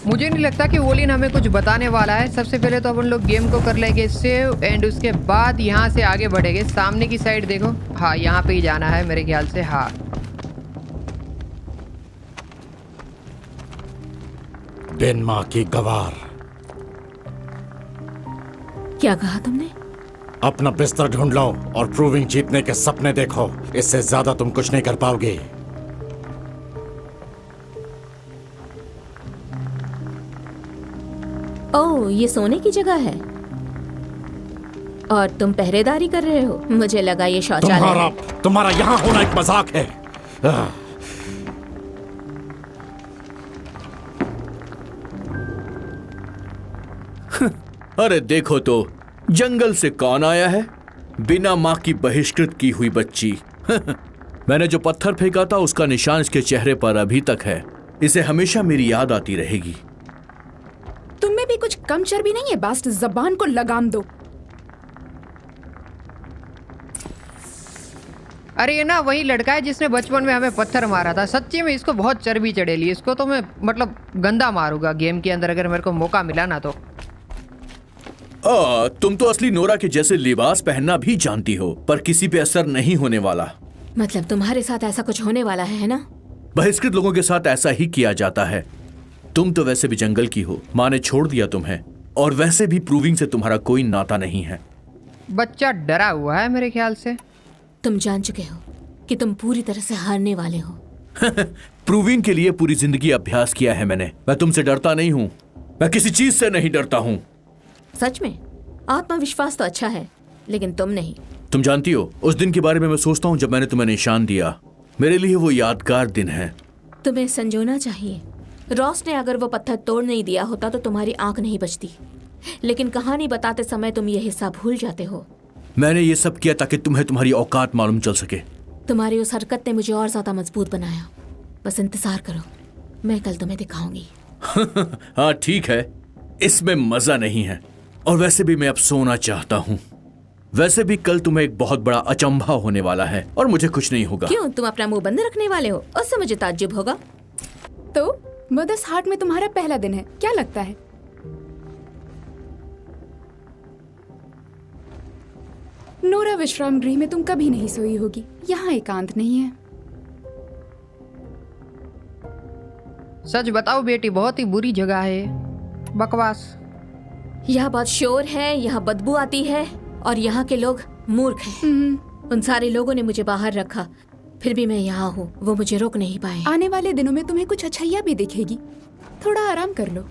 मुझे नहीं लगता कि वोलिन हमें कुछ बताने वाला है। सबसे पहले तो अपन लोग गेम को कर लेंगे सेव एंड उसके बाद यहाँ से आगे बढ़ेंगे। सामने की साइड देखो, हाँ यहाँ पे ही जाना है मेरे ख्याल से। हाँ डेनमा की गवार। क्या कहा तुमने? अपना बिस्तर ढूंढ लो और प्रूविंग जीतने के सपने देखो। इससे ज्यादा तुम कुछ नहीं कर पाओगे। ओह, ये सोने की जगह है और तुम पहरेदारी कर रहे हो। मुझे लगा ये शौचालय है। तुम्हारा यहाँ होना एक मजाक है। अरे देखो तो, जंगल से कौन आया है? बिना माँ की बहिष्कृत की हुई बच्ची। मैंने जो पत्थर फेंका था उसका निशान इसके चेहरे पर अभी तक है। इसे हमेशा मेरी याद आती रहेगी। तुम में भी कुछ कम चर्बी नहीं है? बास्ट, जबान को लगाम दो। अरे ये ना वही लड़का है जिसने बचपन में हमें पत्थर मारा था। सच्ची में इसको बहुत चर्बी चढ़ेली। इसको तो मैं मतलब गंदा मारूंगा गेम के अंदर अगर मेरे को मौका मिला ना तो। तुम तो असली नोरा के जैसे लिबास पहनना भी जानती हो, पर किसी पे असर नहीं होने वाला। मतलब तुम्हारे साथ ऐसा कुछ होने वाला है ना? बहिष्कृत लोगों के साथ ऐसा ही किया जाता है। तुम तो वैसे भी जंगल की हो, माँ ने छोड़ दिया तुम्हें, और वैसे भी प्रूविंग से तुम्हारा कोई नाता नहीं है। बच्चा डरा हुआ है मेरे ख्याल से। तुम जान चुके हो कि तुम पूरी तरह से हारने वाले हो। प्रूविंग के लिए पूरी जिंदगी अभ्यास किया है मैंने। मैं तुमसे डरता नहीं हूँ। मैं किसी चीज से नहीं डरता हूँ। सच में आत्मविश्वास तो अच्छा है, लेकिन तुम नहीं। तुम जानती हो, उस दिन के बारे में मैं सोचता हूँ जब मैंने तुम्हें निशान दिया। मेरे लिए वो यादगार दिन है। तुम्हें संजोना चाहिए। रॉस ने अगर वो पत्थर तोड़ नहीं दिया होता तो तुम्हारी आंख नहीं बचती, लेकिन कहानी बताते समय तुम ये हिस्सा भूल जाते हो। मैंने ये सब किया ताकि तुम्हें तुम्हारी औकात मालूम चल सके। तुम्हारी उस हरकत ने मुझे और ज्यादा मजबूत बनाया। बस इंतजार करो, मैं कल तुम्हें दिखाऊंगी। हाँ ठीक है, इसमें मजा नहीं है। और वैसे भी मैं अब सोना चाहता हूँ। वैसे भी कल तुम्हें एक बहुत बड़ा अचंभा होने वाला है और मुझे कुछ नहीं होगा। क्यों? तुम अपना मुंह बंद रखने वाले हो? उससे मुझे ताज्जुब होगा। तो मदर्स हार्ट में तुम्हारा पहला दिन है, क्या लगता है? नोरा विश्राम गृह में तुम कभी नहीं सोई होगी। यहाँ एकांत नहीं है। सच बताओ बेटी, बहुत ही बुरी जगह है। बकवास। यह बहुत शोर है, यहाँ बदबू आती है और यहाँ के लोग मूर्ख हैं। उन सारे लोगों ने मुझे बाहर रखा, फिर भी मैं यहाँ हूँ। वो मुझे रोक नहीं पाए। आने वाले दिनों में तुम्हें कुछ अच्छाइयाँ भी दिखेगी। थोड़ा आराम कर लो।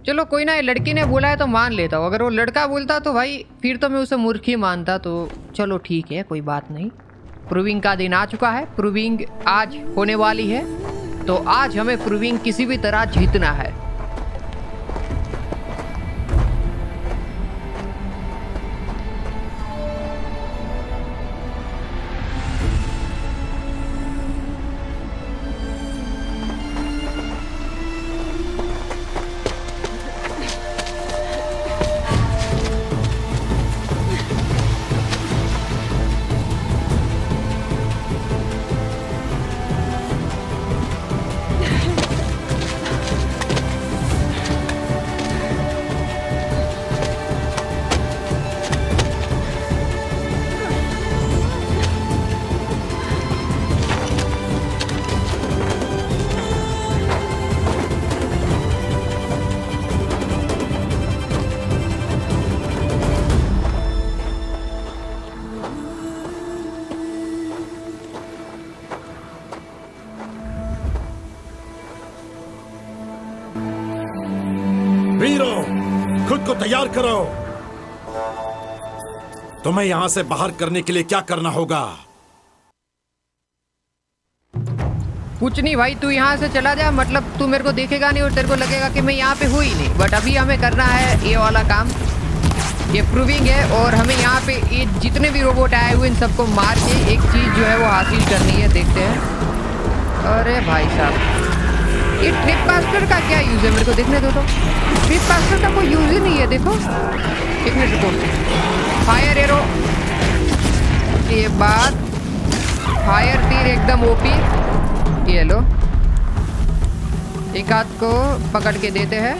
चलो कोई ना, ये लड़की ने बोला है तो मान लेता हूँ। अगर वो लड़का बोलता तो भाई फिर तो मैं उसे मूर्ख ही मानता। तो चलो ठीक है, कोई बात नहीं। प्रूविंग का दिन आ चुका है। प्रूविंग आज होने वाली है। तो आज हमें प्रूविंग किसी भी तरह जीतना है। वीरों, खुद को तैयार करो। तुम्हें यहां से बाहर करने के लिए क्या करना होगा? कुछ नहीं भाई, तू यहाँ से चला जा। मतलब तू मेरे को देखेगा नहीं और तेरे को लगेगा कि मैं यहाँ पे हूँ ही नहीं। बट अभी हमें करना है ये वाला काम, ये प्रूविंग है। और हमें यहाँ पे ये जितने भी रोबोट आए हुए इन सबको मार के एक चीज़ जो है वो हासिल करनी है। देखते हैं। अरे भाई साहब, ये ट्रिप कास्टर का क्या यूज़ है? मेरे को देखने दो तो। ट्रिप कास्टर का कोई यूज़ ही नहीं है। देखो, एक मिनट रुको। फायर एरो, ये बात, फायर तीर एकदम ओपी। ये लो, एक हाथ को पकड़ के देते हैं।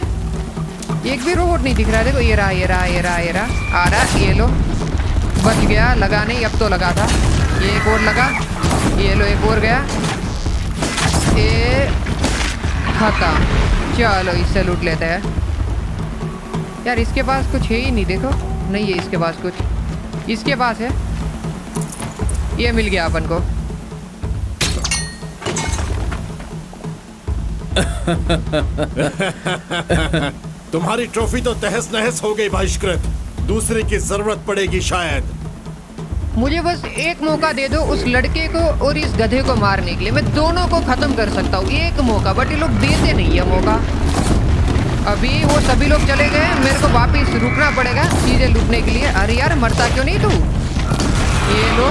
एक भी रोबोट नहीं दिख रहा है। देखो, ये रहा, ये रहा, ये रहा, ये रहा, आ रहा। ये लो, बच गया। लगा नहीं, अब तो लगा था। ये एक और लगा। ये लो, एक और गया। ये खत्म। चलो, इससे लूट लेते हैं। यार, इसके पास कुछ है ही नहीं। देखो, नहीं है इसके पास कुछ। इसके पास है, ये मिल गया अपन को। तुम्हारी ट्रॉफी तो तहस नहस हो गई बहिष्कृत। दूसरे की जरूरत पड़ेगी शायद। मुझे बस एक मौका दे दो उस लड़के को और इस गधे को मारने के लिए। मैं दोनों को खत्म कर सकता हूँ, एक मौका। बट ये लोग देते नहीं है मौका। अभी वो सभी लोग चले गए, मेरे को वापिस रुकना पड़ेगा चीजें लूटने के लिए। अरे यार, मरता क्यों नहीं तू? ये लो,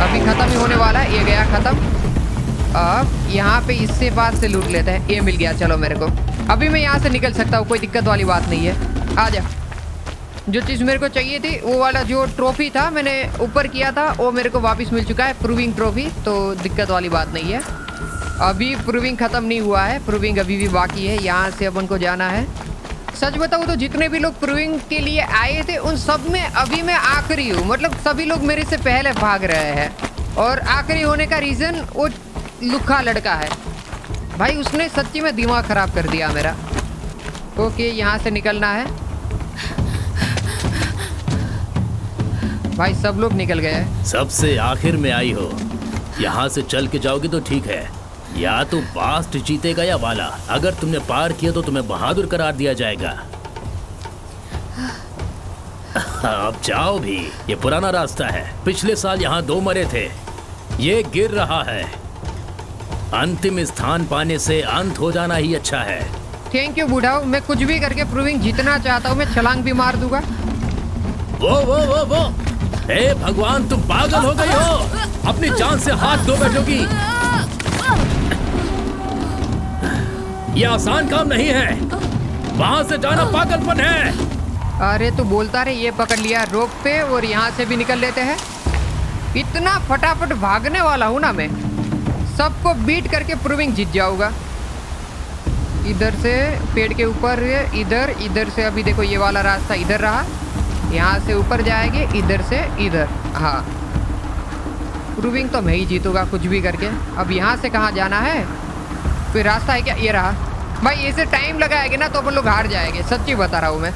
अभी खत्म ही होने वाला है। ये गया खत्म। अब यहाँ पे इससे पास से लूट लेते हैं। ये मिल गया। चलो, मेरे को अभी मैं यहाँ से निकल सकता हूँ, कोई दिक्कत वाली बात नहीं है। आ जा। जो चीज़ मेरे को चाहिए थी, वो वाला जो ट्रॉफी था मैंने ऊपर किया था, वो मेरे को वापस मिल चुका है, प्रूविंग ट्रॉफी। तो दिक्कत वाली बात नहीं है। अभी प्रूविंग ख़त्म नहीं हुआ है, प्रूविंग अभी भी बाकी है। यहाँ से अपन को जाना है। सच बताऊँ तो जितने भी लोग प्रूविंग के लिए आए थे उन सब में अभी मैं आखिरी हूँ। मतलब सभी लोग मेरे से पहले भाग रहे हैं। और आखिरी होने का रीज़न वो लुखा लड़का है भाई। उसने सच्ची में दिमाग ख़राब कर दिया मेरा। ओके, यहाँ से निकलना है भाई। सब लोग निकल गए। सबसे आखिर में आई हो। यहाँ से चल के जाओगे तो ठीक है, या तो बास्ट जीतेगा या वाला। अगर तुमने पार किया तो तुम्हें बहादुर करार दिया जाएगा। अब जाओ भी, ये पुराना रास्ता है। पिछले साल यहाँ 2 मरे थे। ये गिर रहा है। अंतिम स्थान पाने से अंत हो जाना ही अच्छा है। थैंक यू बूढ़ाओ। मैं कुछ भी करके प्रूविंग जीतना चाहता हूँ। मैं छलांग भी मार दूंगा। वो हे भगवान, तुम पागल हो गई हो। अपनी जान से हाथ धो बैठोगी। ये आसान काम नहीं है। वहां से जाना पागलपन है। अरे तू बोलता रहे। ये पकड़ लिया रोप पे और यहाँ से भी निकल लेते हैं। इतना फटाफट भागने वाला हूँ ना मैं, सबको बीट करके प्रूविंग जीत जाऊंगा। इधर से पेड़ के ऊपर, इधर से। अभी देखो, ये वाला रास्ता इधर रहा। यहाँ से ऊपर जाएंगे, इधर से इधर। हाँ, प्रूविंग तो मैं ही जीतूंगा कुछ भी करके। अब यहाँ से कहाँ जाना है? कोई रास्ता है क्या? ये रहा भाई। ऐसे टाइम लगाएंगे ना तो अपन लोग हार जाएंगे, सच्ची बता रहा हूँ मैं।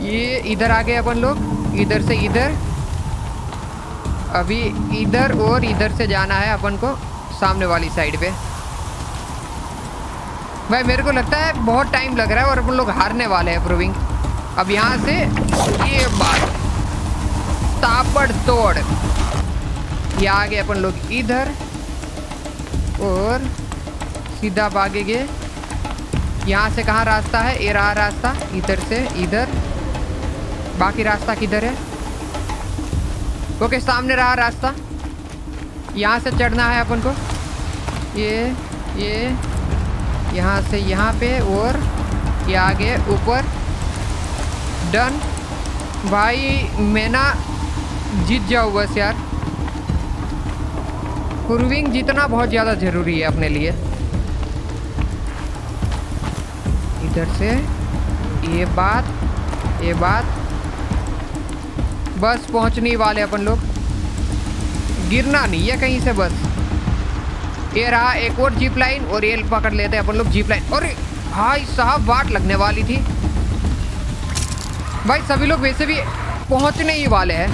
ये इधर आ गए अपन लोग, इधर से इधर। अभी इधर और इधर से जाना है अपन को सामने वाली साइड पे। भाई मेरे को लगता है बहुत टाइम लग रहा है और अपन लोग हारने वाले हैं प्रूविंग। अब यहाँ से ये बात ताबड़ तोड़। ये आ गए अपन लोग इधर और सीधा भागेंगे। यहाँ से कहाँ रास्ता है? ये रहा रास्ता, इधर से इधर। बाकी रास्ता किधर है? ओके, सामने रहा रास्ता। यहाँ से चढ़ना है अपन को। ये यहाँ से यहाँ पे, और ये आगे ऊपर। डन भाई, मैं ना जीत जाऊँ बस यार। प्रूविंग जीतना बहुत ज़्यादा ज़रूरी है अपने लिए। इधर से ये बात बस पहुंचने वाले अपन लोग। गिरना नहीं है कहीं से बस। ये रहा एक और जीप लाइन, और ये पकड़ लेते हैं अपन लोग जीप लाइन। और भाई साहब, वाट लगने वाली थी भाई। सभी लोग वैसे भी पहुंचने ही वाले हैं।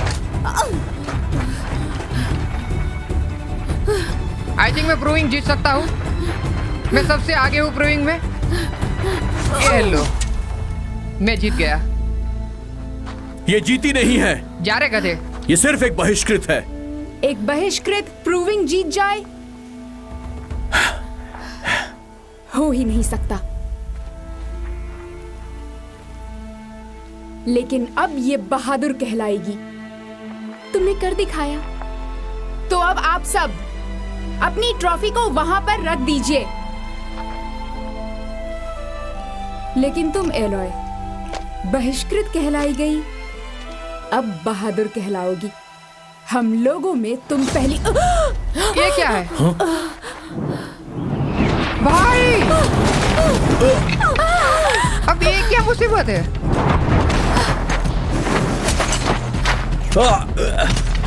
आई थिंक मैं प्रूविंग जीत सकता हूँ। मैं सबसे आगे हूँ प्रूविंग में। ये लो, मैं जीत गया। ये जीती नहीं है। जा रहे गधे। ये सिर्फ एक बहिष्कृत है। एक बहिष्कृत प्रूविंग जीत जाए? हो ही नहीं सकता। लेकिन अब ये बहादुर कहलाएगी। तुमने कर दिखाया। तो अब आप सब अपनी ट्रॉफी को वहां पर रख दीजिए। लेकिन तुम एलॉय बहिष्कृत कहलाई गई, अब बहादुर कहलाओगी। हम लोगों में तुम पहली। ये क्या है? भाई, अब ये क्या मुसीबत है?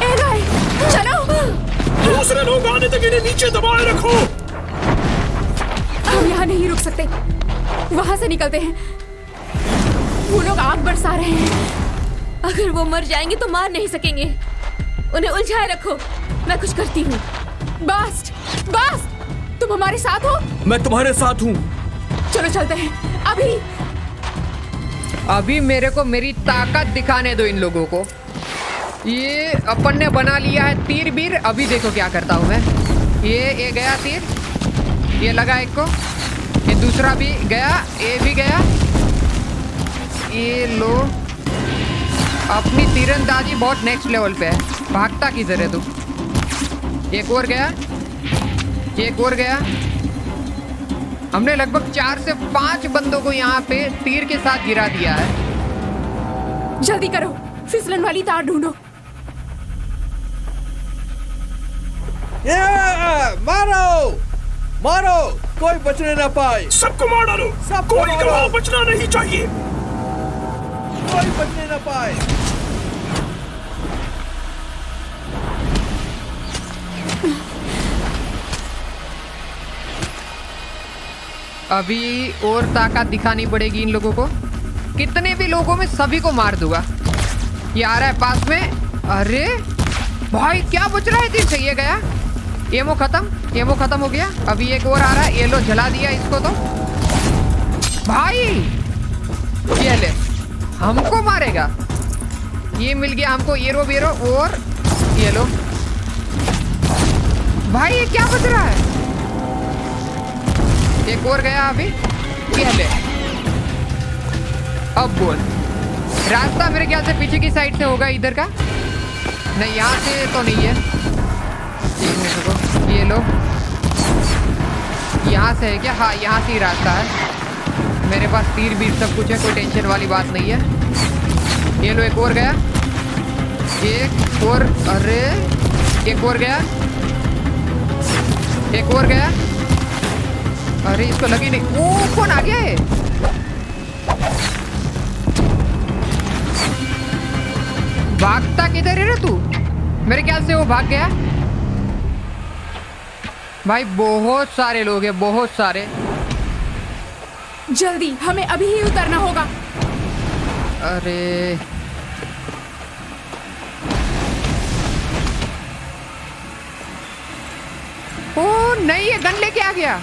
एलॉय, चलो। दूसरे लोग आने तक इन्हें नीचे दबाए रखो। हम यहाँ नहीं रुक सकते। वहां से निकलते हैं। वो लोग आग बरसा रहे हैं। अगर वो मर जाएंगे तो मार नहीं सकेंगे। उन्हें उलझाए रखो, मैं कुछ करती हूँ। बास्ट, तुम हमारे साथ हो? मैं तुम्हारे साथ हूँ। चलो चलते हैं अभी मेरे को मेरी ताकत दिखाने दो इन लोगों को। ये अपन ने बना लिया है तीर बीर। अभी देखो क्या करता हूँ मैं। ये गया तीर, ये लगा एक को, ये दूसरा भी गया, ये भी गया। ये लो, अपनी तीरंदाजी बहुत नेक्स्ट लेवल पे है। भागता किधर है तू? एक और गया, एक और गया। हमने लगभग 4 से 5 बंदों को यहाँ पे तीर के साथ गिरा दिया है। जल्दी करो, फिसलन वाली तार ढूंढो। मारो, कोई बचने ना पाए। सबको मार डालो। कोई गवाह बचना नहीं चाहिए। कोई बचने ना पाए। अभी और ताकत दिखानी पड़ेगी इन लोगों को। कितने भी लोगों में सभी को मार दूंगा। ये आ रहा है पास में। अरे भाई, क्या बच रहा है तीर से? ये गया, एमो खत्म हो गया। अभी एक और आ रहा है। ये लो, जला दिया इसको तो। भाई ये ले, हमको मारेगा। ये मिल गया हमको एरो बेरो। और ये लो भाई, ये क्या बच रहा है? एक और गया अभी। ये ले, अब बोल। रास्ता मेरे ख्याल से पीछे की साइड से होगा, इधर का नहीं। यहाँ से तो नहीं है। ये लो, यहाँ से है क्या? हाँ, यहाँ से ही रास्ता है। मेरे पास तीर बीर सब कुछ है, कोई टेंशन वाली बात नहीं है। ये लो, एक और गया, एक और। अरे एक और गया, एक और गया। अरे इसको लगी नहीं। ओ, कौन आ गया है? भागता किधर है रे तू? मेरे ख्याल से वो भाग गया। भाई बहुत सारे लोग हैं, बहुत सारे। जल्दी, हमें अभी ही उतरना होगा। अरे ओ नहीं, ये गन लेके आ गया।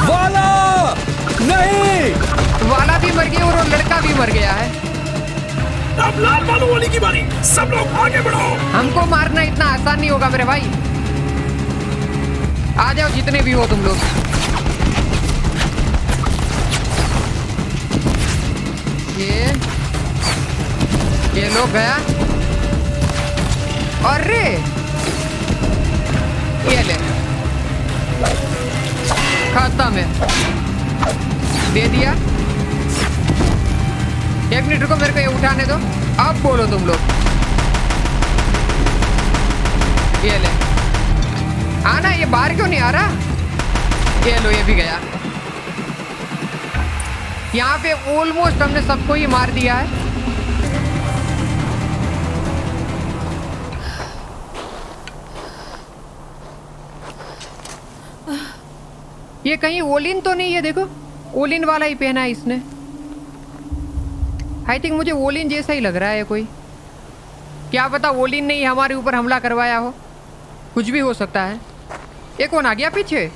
वाला नहीं, वाला भी मर गया और वो लड़का भी मर गया है। अब लाल बालों वाली की बारी। सब लोग आगे बढ़ो। हमको मारना इतना आसान नहीं होगा मेरे भाई। आ जाओ जितने भी हो तुम लोग। ये लोग गया। अरे ये ले, खत्म है। दे दिया। एक मिनट रुको, मेरे को ये उठाने दो। अब बोलो तुम लोग। ये ले। आना, ये बाहर क्यों नहीं आ रहा? ये लो, ये भी गया। यहाँ पे ऑलमोस्ट हमने सबको ही मार दिया है। ये कहीं ओलिन तो नहीं है? देखो, ओलिन वाला ही पहना है इसने। आई थिंक मुझे ओलिन जैसा ही लग रहा है कोई। क्या पता ओलिन ने ही हमारे ऊपर हमला करवाया हो, कुछ भी हो सकता है। ये कौन आ गया पीछे?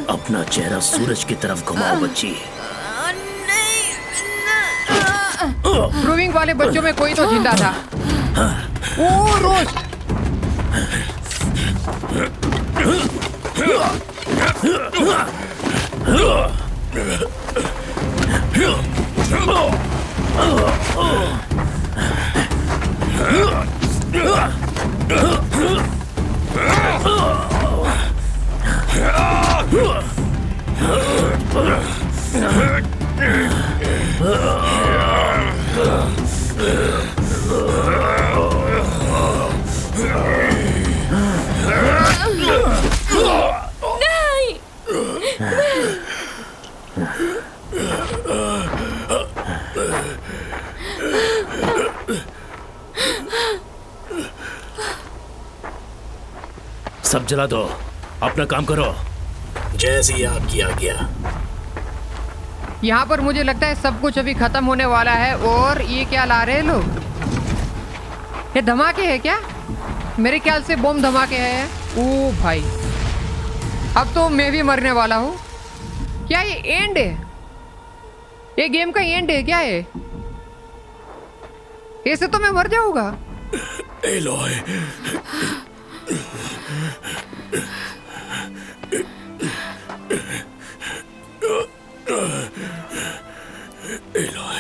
अपना चेहरा सूरज की तरफ घुमाओ बच्ची। प्रूविंग वाले बच्चों में कोई तो जिंदा था। ओ रोस्ट। सब जला दो, अपना काम करो। जैसी आपकी आज्ञा। यहाँ पर मुझे लगता है सब कुछ अभी खत्म होने वाला है। और ये क्या ला रहे हैं लोग? ये धमाके है क्या? मेरे ख्याल से बम धमाके हैं। ओ भाई, अब तो मैं भी मरने वाला हूँ। क्या ये एंड है? ये गेम का एंड है क्या? ये ऐसे तो मैं मर जाऊंगा। एलोय, एलोय,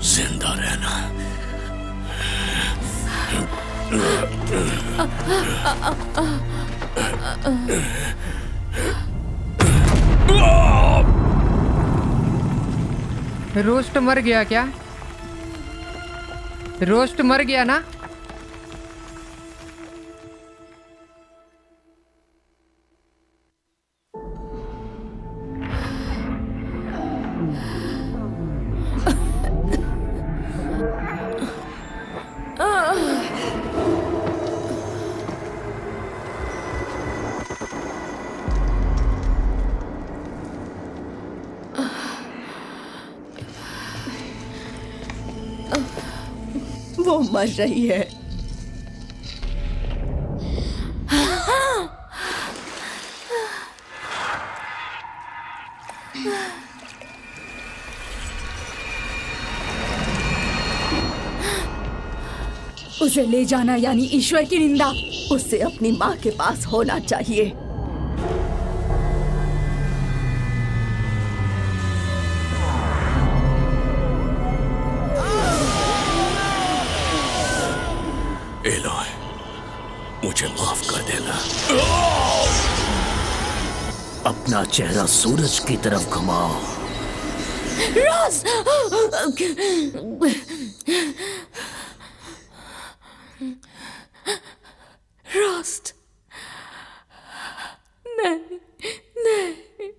जिंदा रहना। रोस्ट मर गया क्या? रोस्ट मर गया ना? वो मर रही है। उसे ले जाना यानी ईश्वर की निंदा। उससे अपनी माँ के पास होना चाहिए। एलोय, मुझे माफ कर देना। अपना चेहरा सूरज की तरफ घुमाओ। रोज! रोस्ट, नहीं, नहीं।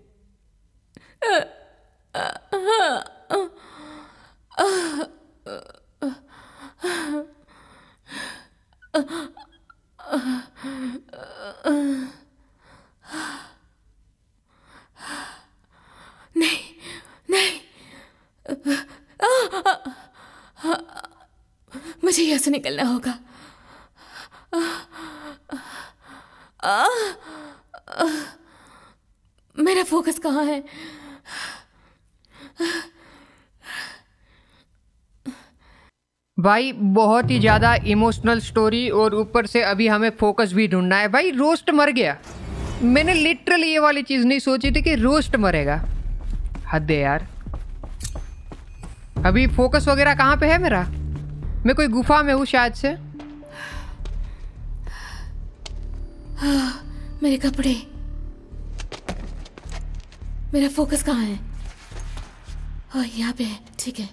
मुझे यहाँ से निकलना होगा। मेरा फोकस कहाँ है? भाई बहुत ही ज्यादा इमोशनल स्टोरी, और ऊपर से अभी हमें फोकस भी ढूंढना है। भाई रोस्ट मर गया। मैंने लिटरली ये वाली चीज नहीं सोची थी कि रोस्ट मरेगा। हद है यार। अभी फोकस वगैरह कहाँ पे है मेरा? मैं कोई गुफा में हूँ शायद से। मेरे कपड़े, मेरा फोकस कहाँ है? ओह, यहाँ पे है। ठीक है।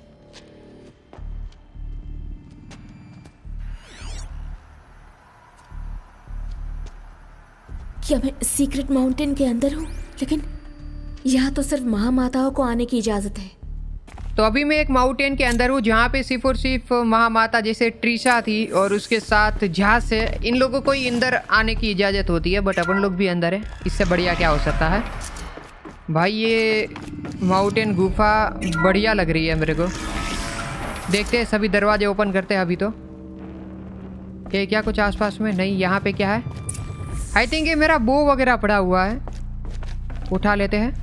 क्या मैं सीक्रेट माउंटेन के अंदर हूँ? लेकिन यहाँ तो सिर्फ महामाताओं को आने की इजाजत है। तो अभी मैं एक माउंटेन के अंदर हूँ जहाँ पे सिर्फ और सिर्फ महामाता जैसे ट्रिशा थी और उसके साथ झांस है। इन लोगों को ही अंदर आने की इजाज़त होती है, बट अपन लोग भी अंदर है। इससे बढ़िया क्या हो सकता है भाई। ये माउंटेन गुफा बढ़िया लग रही है मेरे को। देखते हैं, सभी दरवाजे ओपन करते हैं अभी तो। क्या कुछ आसपास में नहीं? यहाँ पे क्या है? आई थिंक ये मेरा बो वगैरह पड़ा हुआ है, उठा लेते हैं।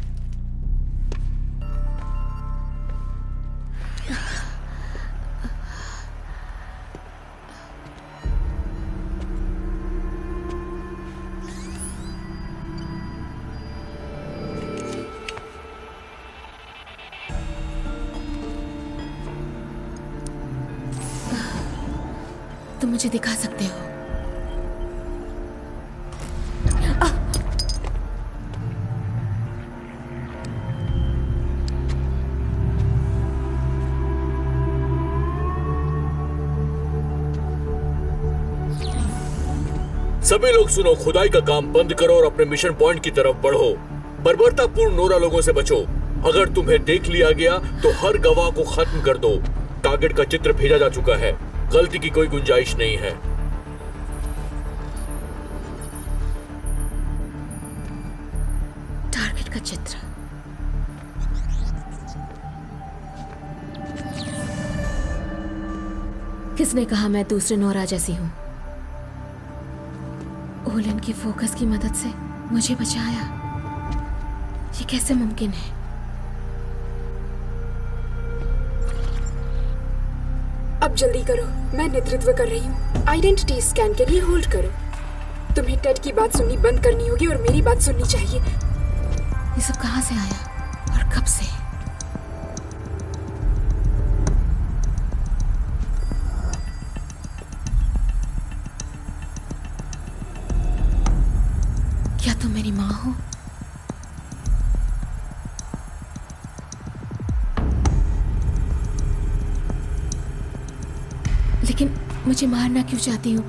तुम मुझे दिखा सकते हो? सभी लोग सुनो, खुदाई का काम बंद करो और अपने मिशन पॉइंट की तरफ बढ़ो। बर्बरतापूर्ण नोरा लोगों से बचो। अगर तुम्हें देख लिया गया तो हर गवाह को खत्म कर दो। टारगेट का चित्र भेजा जा चुका है, गलती की कोई गुंजाइश नहीं है। टारगेट का चित्र। किसने कहा मैं दूसरे नोरा जैसी हूं? ओलन की फोकस की मदद से मुझे बचाया। ये कैसे मुमकिन है? अब जल्दी करो, मैं नेतृत्व कर रही हूँ। आइडेंटिटी स्कैन के लिए होल्ड करो। तुम्हें टेड की बात सुननी बंद करनी होगी और मेरी बात सुननी चाहिए। ये सब कहाँ से आया और कब से? क्या तुम मेरी माँ हो? लेकिन मुझे मारना क्यों चाहती हो?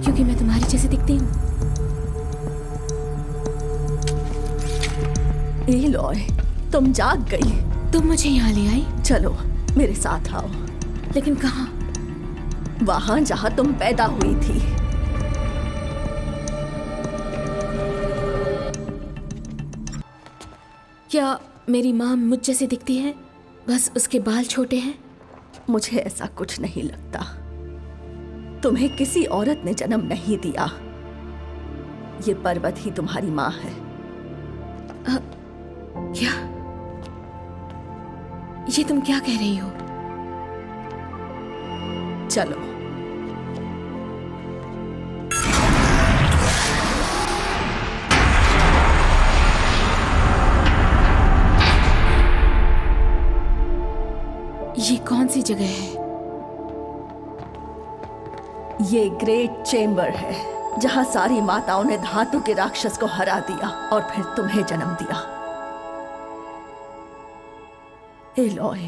क्योंकि मैं तुम्हारी जैसे दिखती हूँ? एलॉय, तुम जाग गई। तुम मुझे यहाँ ले आई? चलो मेरे साथ आओ। लेकिन कहाँ? वहां जहां तुम पैदा हुई थी। क्या मेरी माँ मुझ जैसे दिखती है, बस उसके बाल छोटे हैं? मुझे ऐसा कुछ नहीं लगता। तुम्हें किसी औरत ने जन्म नहीं दिया। ये पर्वत ही तुम्हारी माँ है। क्या? ये तुम क्या कह रही हो? चलो। ये कौन सी जगह है? ये ग्रेट चेम्बर है जहां सारी माताओं ने धातु के राक्षस को हरा दिया और फिर तुम्हें जन्म दिया। एलॉय,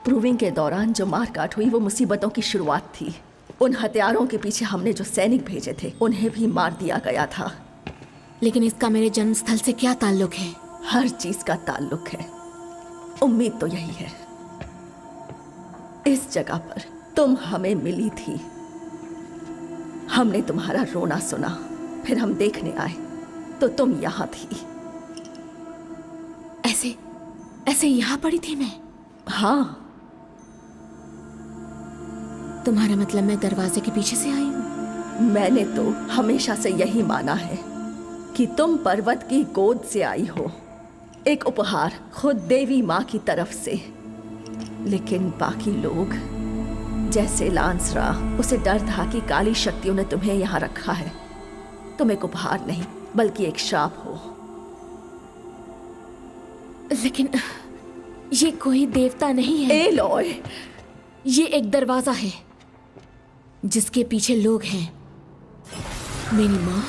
प्रूविंग के दौरान जो मारकाट हुई वो मुसीबतों की शुरुआत थी। उन हथियारों के पीछे हमने जो सैनिक भेजे थे उन्हें भी मार दिया गया था। लेकिन इसका मेरे जन्म स्थल से क्या ताल्लुक है? हर चीज का ताल्लुक है। उम्मीद तो यही है। इस जगह पर तुम हमें मिली थी। हमने तुम्हारा रोना सुना, फिर हम देखने आए तो तुम यहां थी। ऐसे यहाँ पड़ी थी मैं? हाँ, तुम्हारा मतलब मैं दरवाजे के पीछे से आई हूँ? मैंने तो हमेशा से यही माना है कि तुम पर्वत की गोद से आई हो, एक उपहार खुद देवी माँ की तरफ से। लेकिन बाकी लोग जैसे लांसरा, उसे डर था कि काली शक्तियों ने तुम्हें यहाँ रखा है। तुम एक उपहार नहीं बल्कि एक शाप हो। लेकिन ये कोई देवता नहीं है। एलॉय, ये एक दरवाजा है जिसके पीछे लोग हैं। मेरी माँ।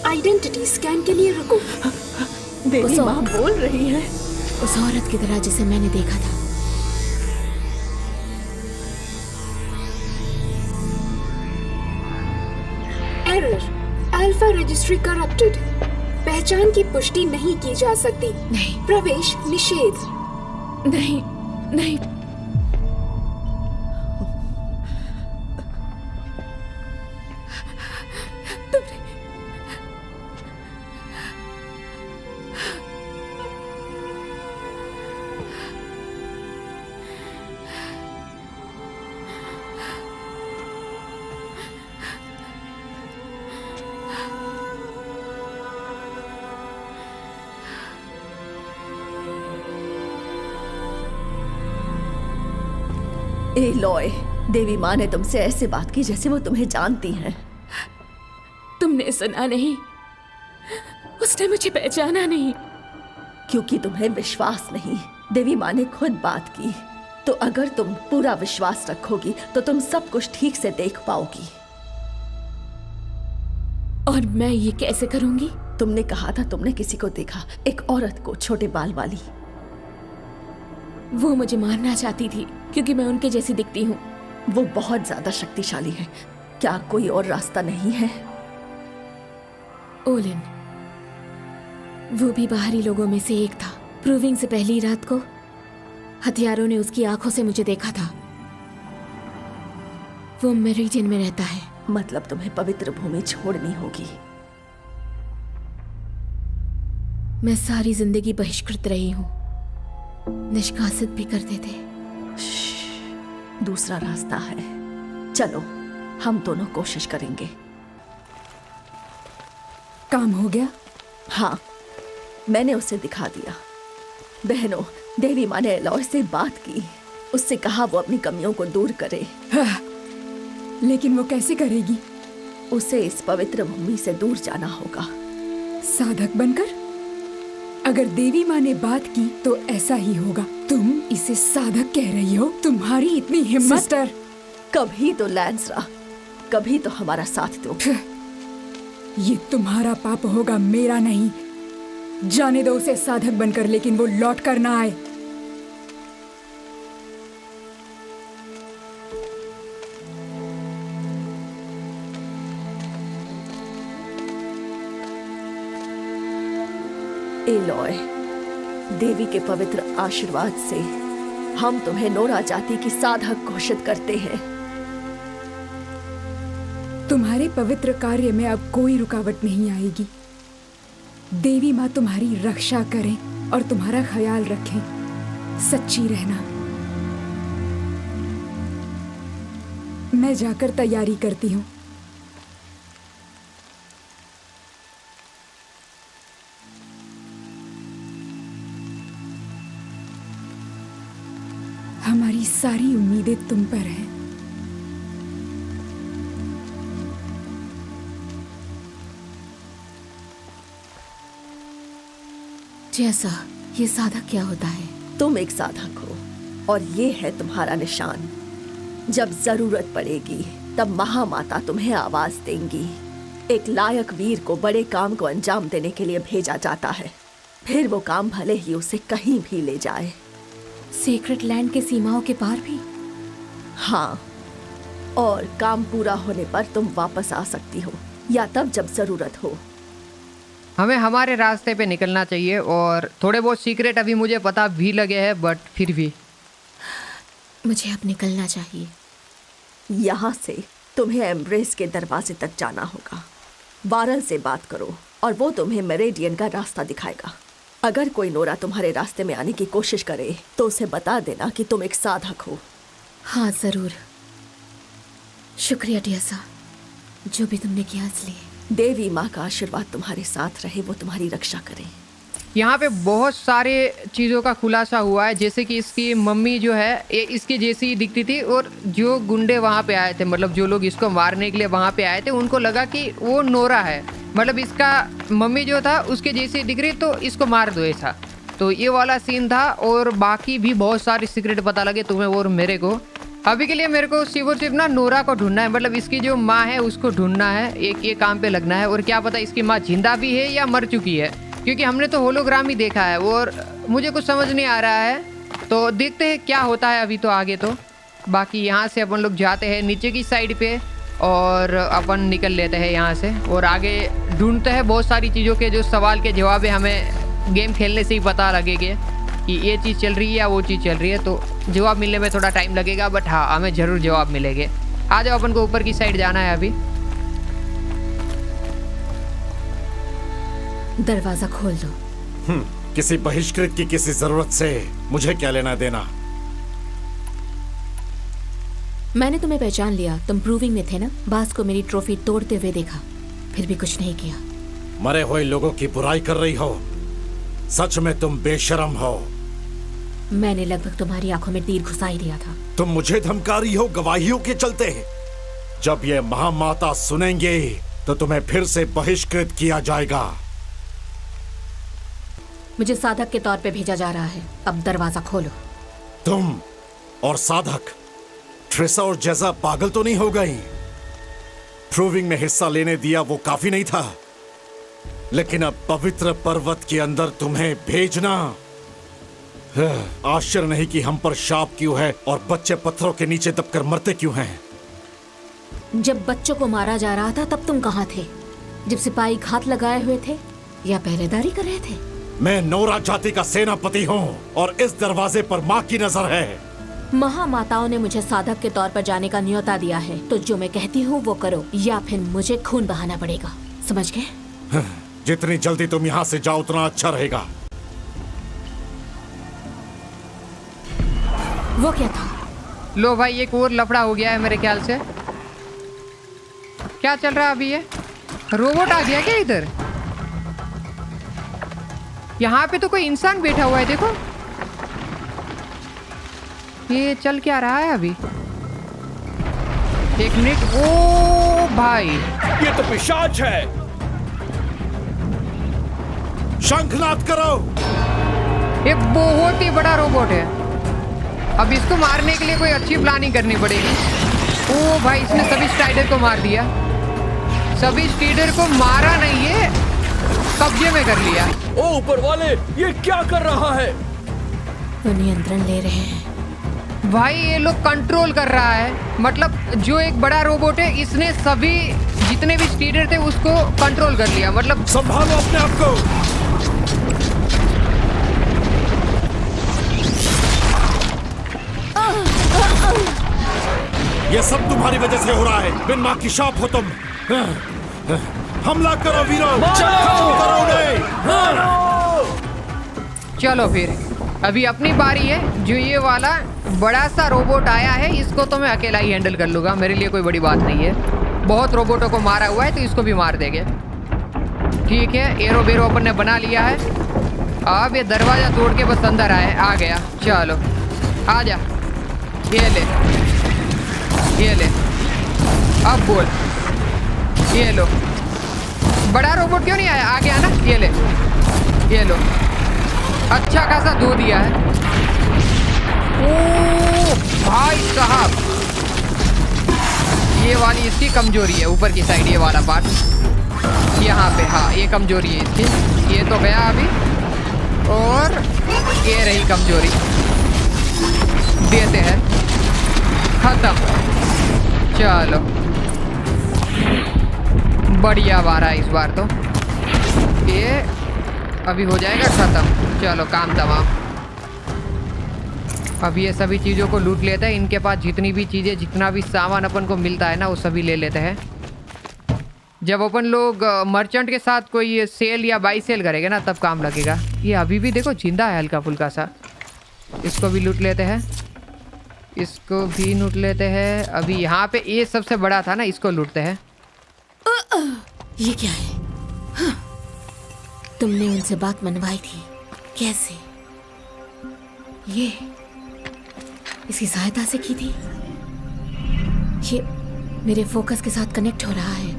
आइडेंटिटी स्कैन के लिए रुको। देवी माँ बोल रही है। उस औरत की तरह जिसे मैंने देखा था। Error, alpha registry corrupted. पहचान की पुष्टि नहीं की जा सकती। नहीं। प्रवेश निषेध। नहीं, नहीं। एलॉय, देवी माँ ने तुमसे ऐसे बात की जैसे वो तुम्हें जानती हैं। तुमने सुना नहीं? उसने मुझे पहचाना नहीं। क्योंकि तुम्हें विश्वास नहीं। देवी माँ ने खुद बात की। तो अगर तुम पूरा विश्वास रखोगी तो तुम सब कुछ ठीक से देख पाओगी। और मैं ये कैसे करूंगी? तुमने कहा था तुमने किसी को देखा, एक औरत को, छोटे बाल वाली। वो मुझे मारना चाहती थी क्योंकि मैं उनके जैसी दिखती हूँ। वो बहुत ज्यादा शक्तिशाली है। क्या कोई और रास्ता नहीं है? ओलिन, वो भी बाहरी लोगों में से एक था। प्रूविंग से पहली रात को हथियारों ने उसकी आंखों से मुझे देखा था। वो मेरिजियन में रहता है। मतलब तुम्हें पवित्र भूमि छोड़नी होगी। मैं सारी जिंदगी बहिष्कृत रही हूँ, निष्कासित भी कर देते। दूसरा रास्ता है। चलो, हम दोनों कोशिश करेंगे। काम हो गया? हाँ, मैंने उसे दिखा दिया। बहनों, देवी माँ ने एलॉय से बात की। उससे कहा वो अपनी कमियों को दूर करे। हाँ, लेकिन वो कैसे करेगी? उसे इस पवित्र भूमि से दूर जाना होगा। साधक बनकर? अगर देवी माँ ने बात की तो ऐसा ही होगा। तुम इसे साधक कह रही हो? तुम्हारी इतनी हिम्मत? सिस्टर, कभी तो लैंसरा, कभी तो हमारा साथ दो। ये तुम्हारा पाप होगा, मेरा नहीं। जाने दो उसे साधक बनकर, लेकिन वो लौट कर ना आए। एलॉय, देवी के पवित्र आशीर्वाद से हम तुम्हें नोरा जाति की साधक घोषित करते हैं। तुम्हारे पवित्र कार्य में अब कोई रुकावट नहीं आएगी। देवी माँ तुम्हारी रक्षा करें और तुम्हारा ख्याल रखें। सच्ची रहना। मैं जाकर तैयारी करती हूँ। हमारी सारी उम्मीदें तुम पर हैं। जैसा, ये साधक क्या होता है? तुम एक साधक हो और ये है तुम्हारा निशान। जब जरूरत पड़ेगी तब महामाता तुम्हें आवाज देंगी। एक लायक वीर को बड़े काम को अंजाम देने के लिए भेजा जाता है, फिर वो काम भले ही उसे कहीं भी ले जाए। सीक्रेट लैंड के सीमाओं के पार भी? हाँ, और काम पूरा होने पर तुम वापस आ सकती हो, या तब जब जरूरत हो। हमें हमारे रास्ते पे निकलना चाहिए और थोड़े बहुत सीक्रेट अभी मुझे पता भी लगे हैं, बट फिर भी मुझे अब निकलना चाहिए। यहाँ से तुम्हें एम्ब्रेस के दरवाजे तक जाना होगा। वारल से बात करो और वो तुम्हें मेरेडियन का रास्ता दिखाएगा। अगर कोई नोरा तुम्हारे रास्ते में आने की कोशिश करे तो उसे बता देना कि तुम एक साधक हो। हाँ जरूर। शुक्रिया टियासा, जो भी तुमने किया इसलिए। देवी माँ का आशीर्वाद तुम्हारे साथ रहे, वो तुम्हारी रक्षा करे। यहाँ पे बहुत सारे चीज़ों का खुलासा हुआ है, जैसे कि इसकी मम्मी जो है ये इसकी जैसी दिखती थी, और जो गुंडे वहाँ पे आए थे, मतलब जो लोग इसको मारने के लिए वहाँ पे आए थे, उनको लगा कि वो नोरा है, मतलब इसका मम्मी जो था उसके जैसी दिख रही, तो इसको मार दो ऐसा। तो ये वाला सीन था, और बाकी भी बहुत सारे सीक्रेट पता लगे तुम्हें और मेरे को। अभी के लिए मेरे को सिर्फ और सिर्फ ना नोरा को ढूंढना है, मतलब इसकी जो माँ है उसको ढूंढना है, एक ये काम पे लगना है। और क्या पता इसकी माँ जिंदा भी है या मर चुकी है, क्योंकि हमने तो होलोग्राम ही देखा है और मुझे कुछ समझ नहीं आ रहा है। तो देखते हैं क्या होता है अभी तो आगे। तो बाकी यहाँ से अपन लोग जाते हैं नीचे की साइड पे और अपन निकल लेते हैं यहाँ से और आगे ढूंढते हैं बहुत सारी चीज़ों के जो सवाल के जवाब है हमें गेम खेलने से ही पता लगेगा कि ये चीज़ चल रही है या वो चीज़ चल रही है। तो जवाब मिलने में थोड़ा टाइम लगेगा, बट हाँ हमें ज़रूर जवाब मिलेंगे। आ जाओ, अपन को ऊपर की साइड जाना है अभी। दरवाजा खोल दो। किसी बहिष्कृत की किसी जरूरत से मुझे क्या लेना देना। मैंने तुम्हें पहचान लिया, तुम प्रूविंग में थे ना। बास को मेरी ट्रॉफी तोड़ते हुए देखा, फिर भी कुछ नहीं किया। मरे हुए लोगों की बुराई कर रही हो, सच में तुम बेशरम हो। मैंने लगभग तुम्हारी आंखों में तीर घुसा ही दिया था। तुम मुझे धमका रही हो गवाहियों के चलते। जब ये महामाता सुनेंगे तो तुम्हें फिर से बहिष्कृत किया जाएगा। मुझे साधक के तौर पे भेजा जा रहा है, अब दरवाजा खोलो। तुम और साधक, ट्रिसा और जैसा पागल तो नहीं हो गई? प्रूविंग में हिस्सा लेने दिया वो काफी नहीं था, लेकिन अब पवित्र पर्वत के अंदर तुम्हें भेजना। आश्चर्य नहीं कि हम पर शाप क्यों है और बच्चे पत्थरों के नीचे दबकर मरते क्यों हैं। जब बच्चों को मारा जा रहा था तब तुम कहाँ थे? जब सिपाही घात लगाए हुए थे या पहरेदारी कर रहे थे? मैं नोरा जाति का सेनापति हूँ और इस दरवाजे पर माँ की नजर है। महामाताओं ने मुझे साधक के तौर पर जाने का न्योता दिया है, तो जो मैं कहती हूँ वो करो या फिर मुझे खून बहाना पड़ेगा, समझ गए? जितनी जल्दी तुम यहाँ से जाओ उतना अच्छा रहेगा। वो क्या था? लो भाई, एक और लफड़ा हो गया है मेरे ख्याल से। क्या चल रहा है अभी? ये रोबोट आ गया क्या इधर? यहाँ पे तो कोई इंसान बैठा हुआ है, देखो। ये चल क्या रहा है अभी? एक मिनट। ओ भाई, ये तो पिशाच है। शंखनाद करो। ये बहुत ही बड़ा रोबोट है। अब इसको मारने के लिए कोई अच्छी प्लानिंग करनी पड़ेगी। ओ भाई, इसने सभी स्ट्राइडर को मार दिया। सभी स्ट्राइडर को मारा नहीं है, कब्जे में कर लिया। ओ ऊपर वाले, ये क्या कर रहा है? वो नियंत्रण ले रहे हैं भाई। ये लोग कंट्रोल कर रहा है, मतलब जो एक बड़ा रोबोट है इसने सभी जितने भी स्ट्राइडर थे उसको कंट्रोल कर लिया। मतलब संभालो अपने आप को। ये सब तुम्हारी वजह से हो रहा है। बिन माँ की शाप हो तुम। हमला करो वीरो, करो उन्हें। चलो फिर अभी अपनी बारी है। जो ये वाला बड़ा सा रोबोट आया है इसको तो मैं अकेला ही हैंडल कर लूँगा, मेरे लिए कोई बड़ी बात नहीं है। बहुत रोबोटों को मारा हुआ है तो इसको भी मार देंगे। ठीक है, एरो बेरो अपन ने बना लिया है। अब ये दरवाजा तोड़ के बस अंदर आ गया। चलो आ जा, ये ले, ये ले। अब बोल, ये लो। बड़ा रोबोट क्यों नहीं आया? आ गया ना, ये ले, ये लो। अच्छा खासा धो दिया है। ओ भाई साहब, ये वाली इसकी कमजोरी है, ऊपर की साइड ये वाला पार्ट यहाँ पे। हाँ, ये कमजोरी है इसकी। ये तो गया अभी, और ये रही कमजोरी। देते हैं, खत्म। चलो बढ़िया वारा इस बार तो। ये अभी हो जाएगा खत्म। चलो काम तमाम। अब ये सभी चीज़ों को लूट लेते हैं। इनके पास जितनी भी चीज़ें, जितना भी सामान अपन को मिलता है ना, वो सभी ले लेते हैं। जब अपन लोग मर्चेंट के साथ कोई सेल या बाई सेल करेंगे ना तब काम लगेगा। ये अभी भी देखो जिंदा है हल्का फुल्का सा। इसको भी लूट लेते हैं, इसको भी लूट लेते हैं। अभी यहाँ पे ये सबसे बड़ा था ना, इसको लूटते हैं। ये क्या है? हाँ, तुमने उनसे बात मनवाई थी, कैसे? ये इसकी सहायता से की थी। ये मेरे फोकस के साथ कनेक्ट हो रहा है।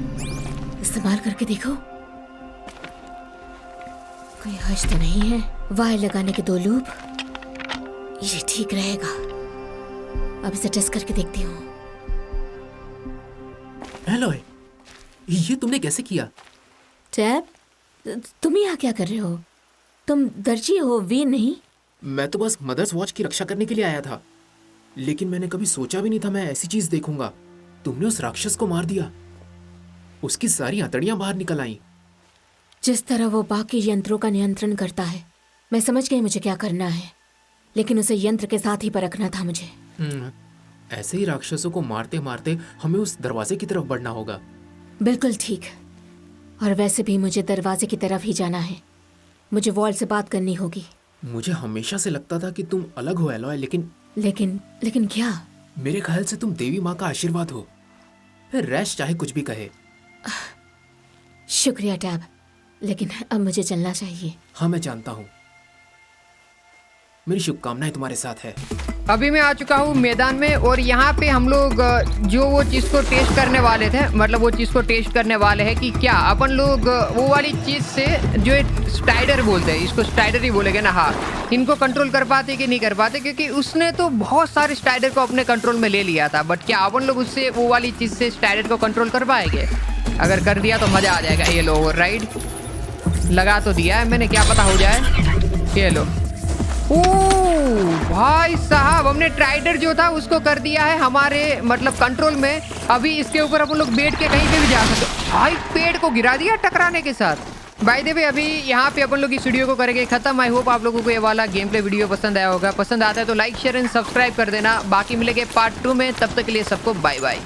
इस्तेमाल करके देखो। कोई हर्ष तो नहीं है। वायर लगाने के 2 लूप, ये ठीक रहेगा। अब इसे टेस्ट करके देखती हूँ। हेलो, ये तुमने कैसे किया? टैब, तुम यहाँ क्या कर रहे हो? तुम दर्जी हो, वीर नहीं? मैं तो बस मदर्स वॉच की रक्षा करने के लिए आया था, लेकिन मैंने कभी सोचा भी नहीं था मैं ऐसी चीज देखूंगा। तुमने उस राक्षस को मार दिया, उसकी सारी हथेलियां बाहर निकल आईं। जिस तरह वो बाकी यंत्रों का नियंत्रण करता है, मैं समझ गई मुझे क्या करना है, लेकिन उसे यंत्र के साथ ही परखना था मुझे। ऐसे ही राक्षसों को मारते मारते हमें उस दरवाजे की तरफ बढ़ना होगा। बिल्कुल ठीक। और वैसे भी मुझे दरवाजे की तरफ ही जाना है। मुझे वॉल से बात करनी होगी। मुझे हमेशा से लगता था कि तुम अलग हो एलॉय, लेकिन क्या? मेरे ख्याल से तुम देवी माँ का आशीर्वाद हो। फिर रैश चाहे कुछ भी कहे। शुक्रिया टैब, लेकिन अब मुझे चलना चाहिए। हाँ, मैं जानता हूँ। मेरी शुभकामनाएं तुम्हारे साथ है। अभी मैं आ चुका हूँ मैदान में और यहाँ पे हम लोग जो वो चीज़ को टेस्ट करने वाले थे, मतलब वो चीज़ को टेस्ट करने वाले हैं कि क्या अपन लोग वो वाली चीज़ से जो एक स्टाइडर बोलते हैं, इसको स्टाइडर ही बोलेंगे ना, हाँ, इनको कंट्रोल कर पाते कि नहीं कर पाते, क्योंकि उसने तो बहुत सारे स्टाइडर को अपने कंट्रोल में ले लिया था। बट क्या अपन लोग उससे वो वाली चीज़ से स्टाइडर को कंट्रोल कर पाएंगे? अगर कर दिया तो मज़ा आ जाएगा। ये लो ओवरराइड लगा तो दिया है मैंने, क्या पता हो जाए। ये लो, ओह भाई साहब, हमने ट्राइडर जो था उसको कर दिया है हमारे मतलब कंट्रोल में। अभी इसके ऊपर अपन लोग बैठ के कहीं पे भी जा सकते। भाई पेड़ को गिरा दिया टकराने के साथ। बाय द वे अभी यहाँ पे अपन लोग इस वीडियो को करेंगे खत्म। आई होप आप लोगों को ये वाला गेम प्ले वीडियो पसंद आया होगा। पसंद आता है तो लाइक शेयर एंड सब्सक्राइब कर देना। बाकी मिलेंगे पार्ट 2 में, तब तक के लिए सबको बाय बाय।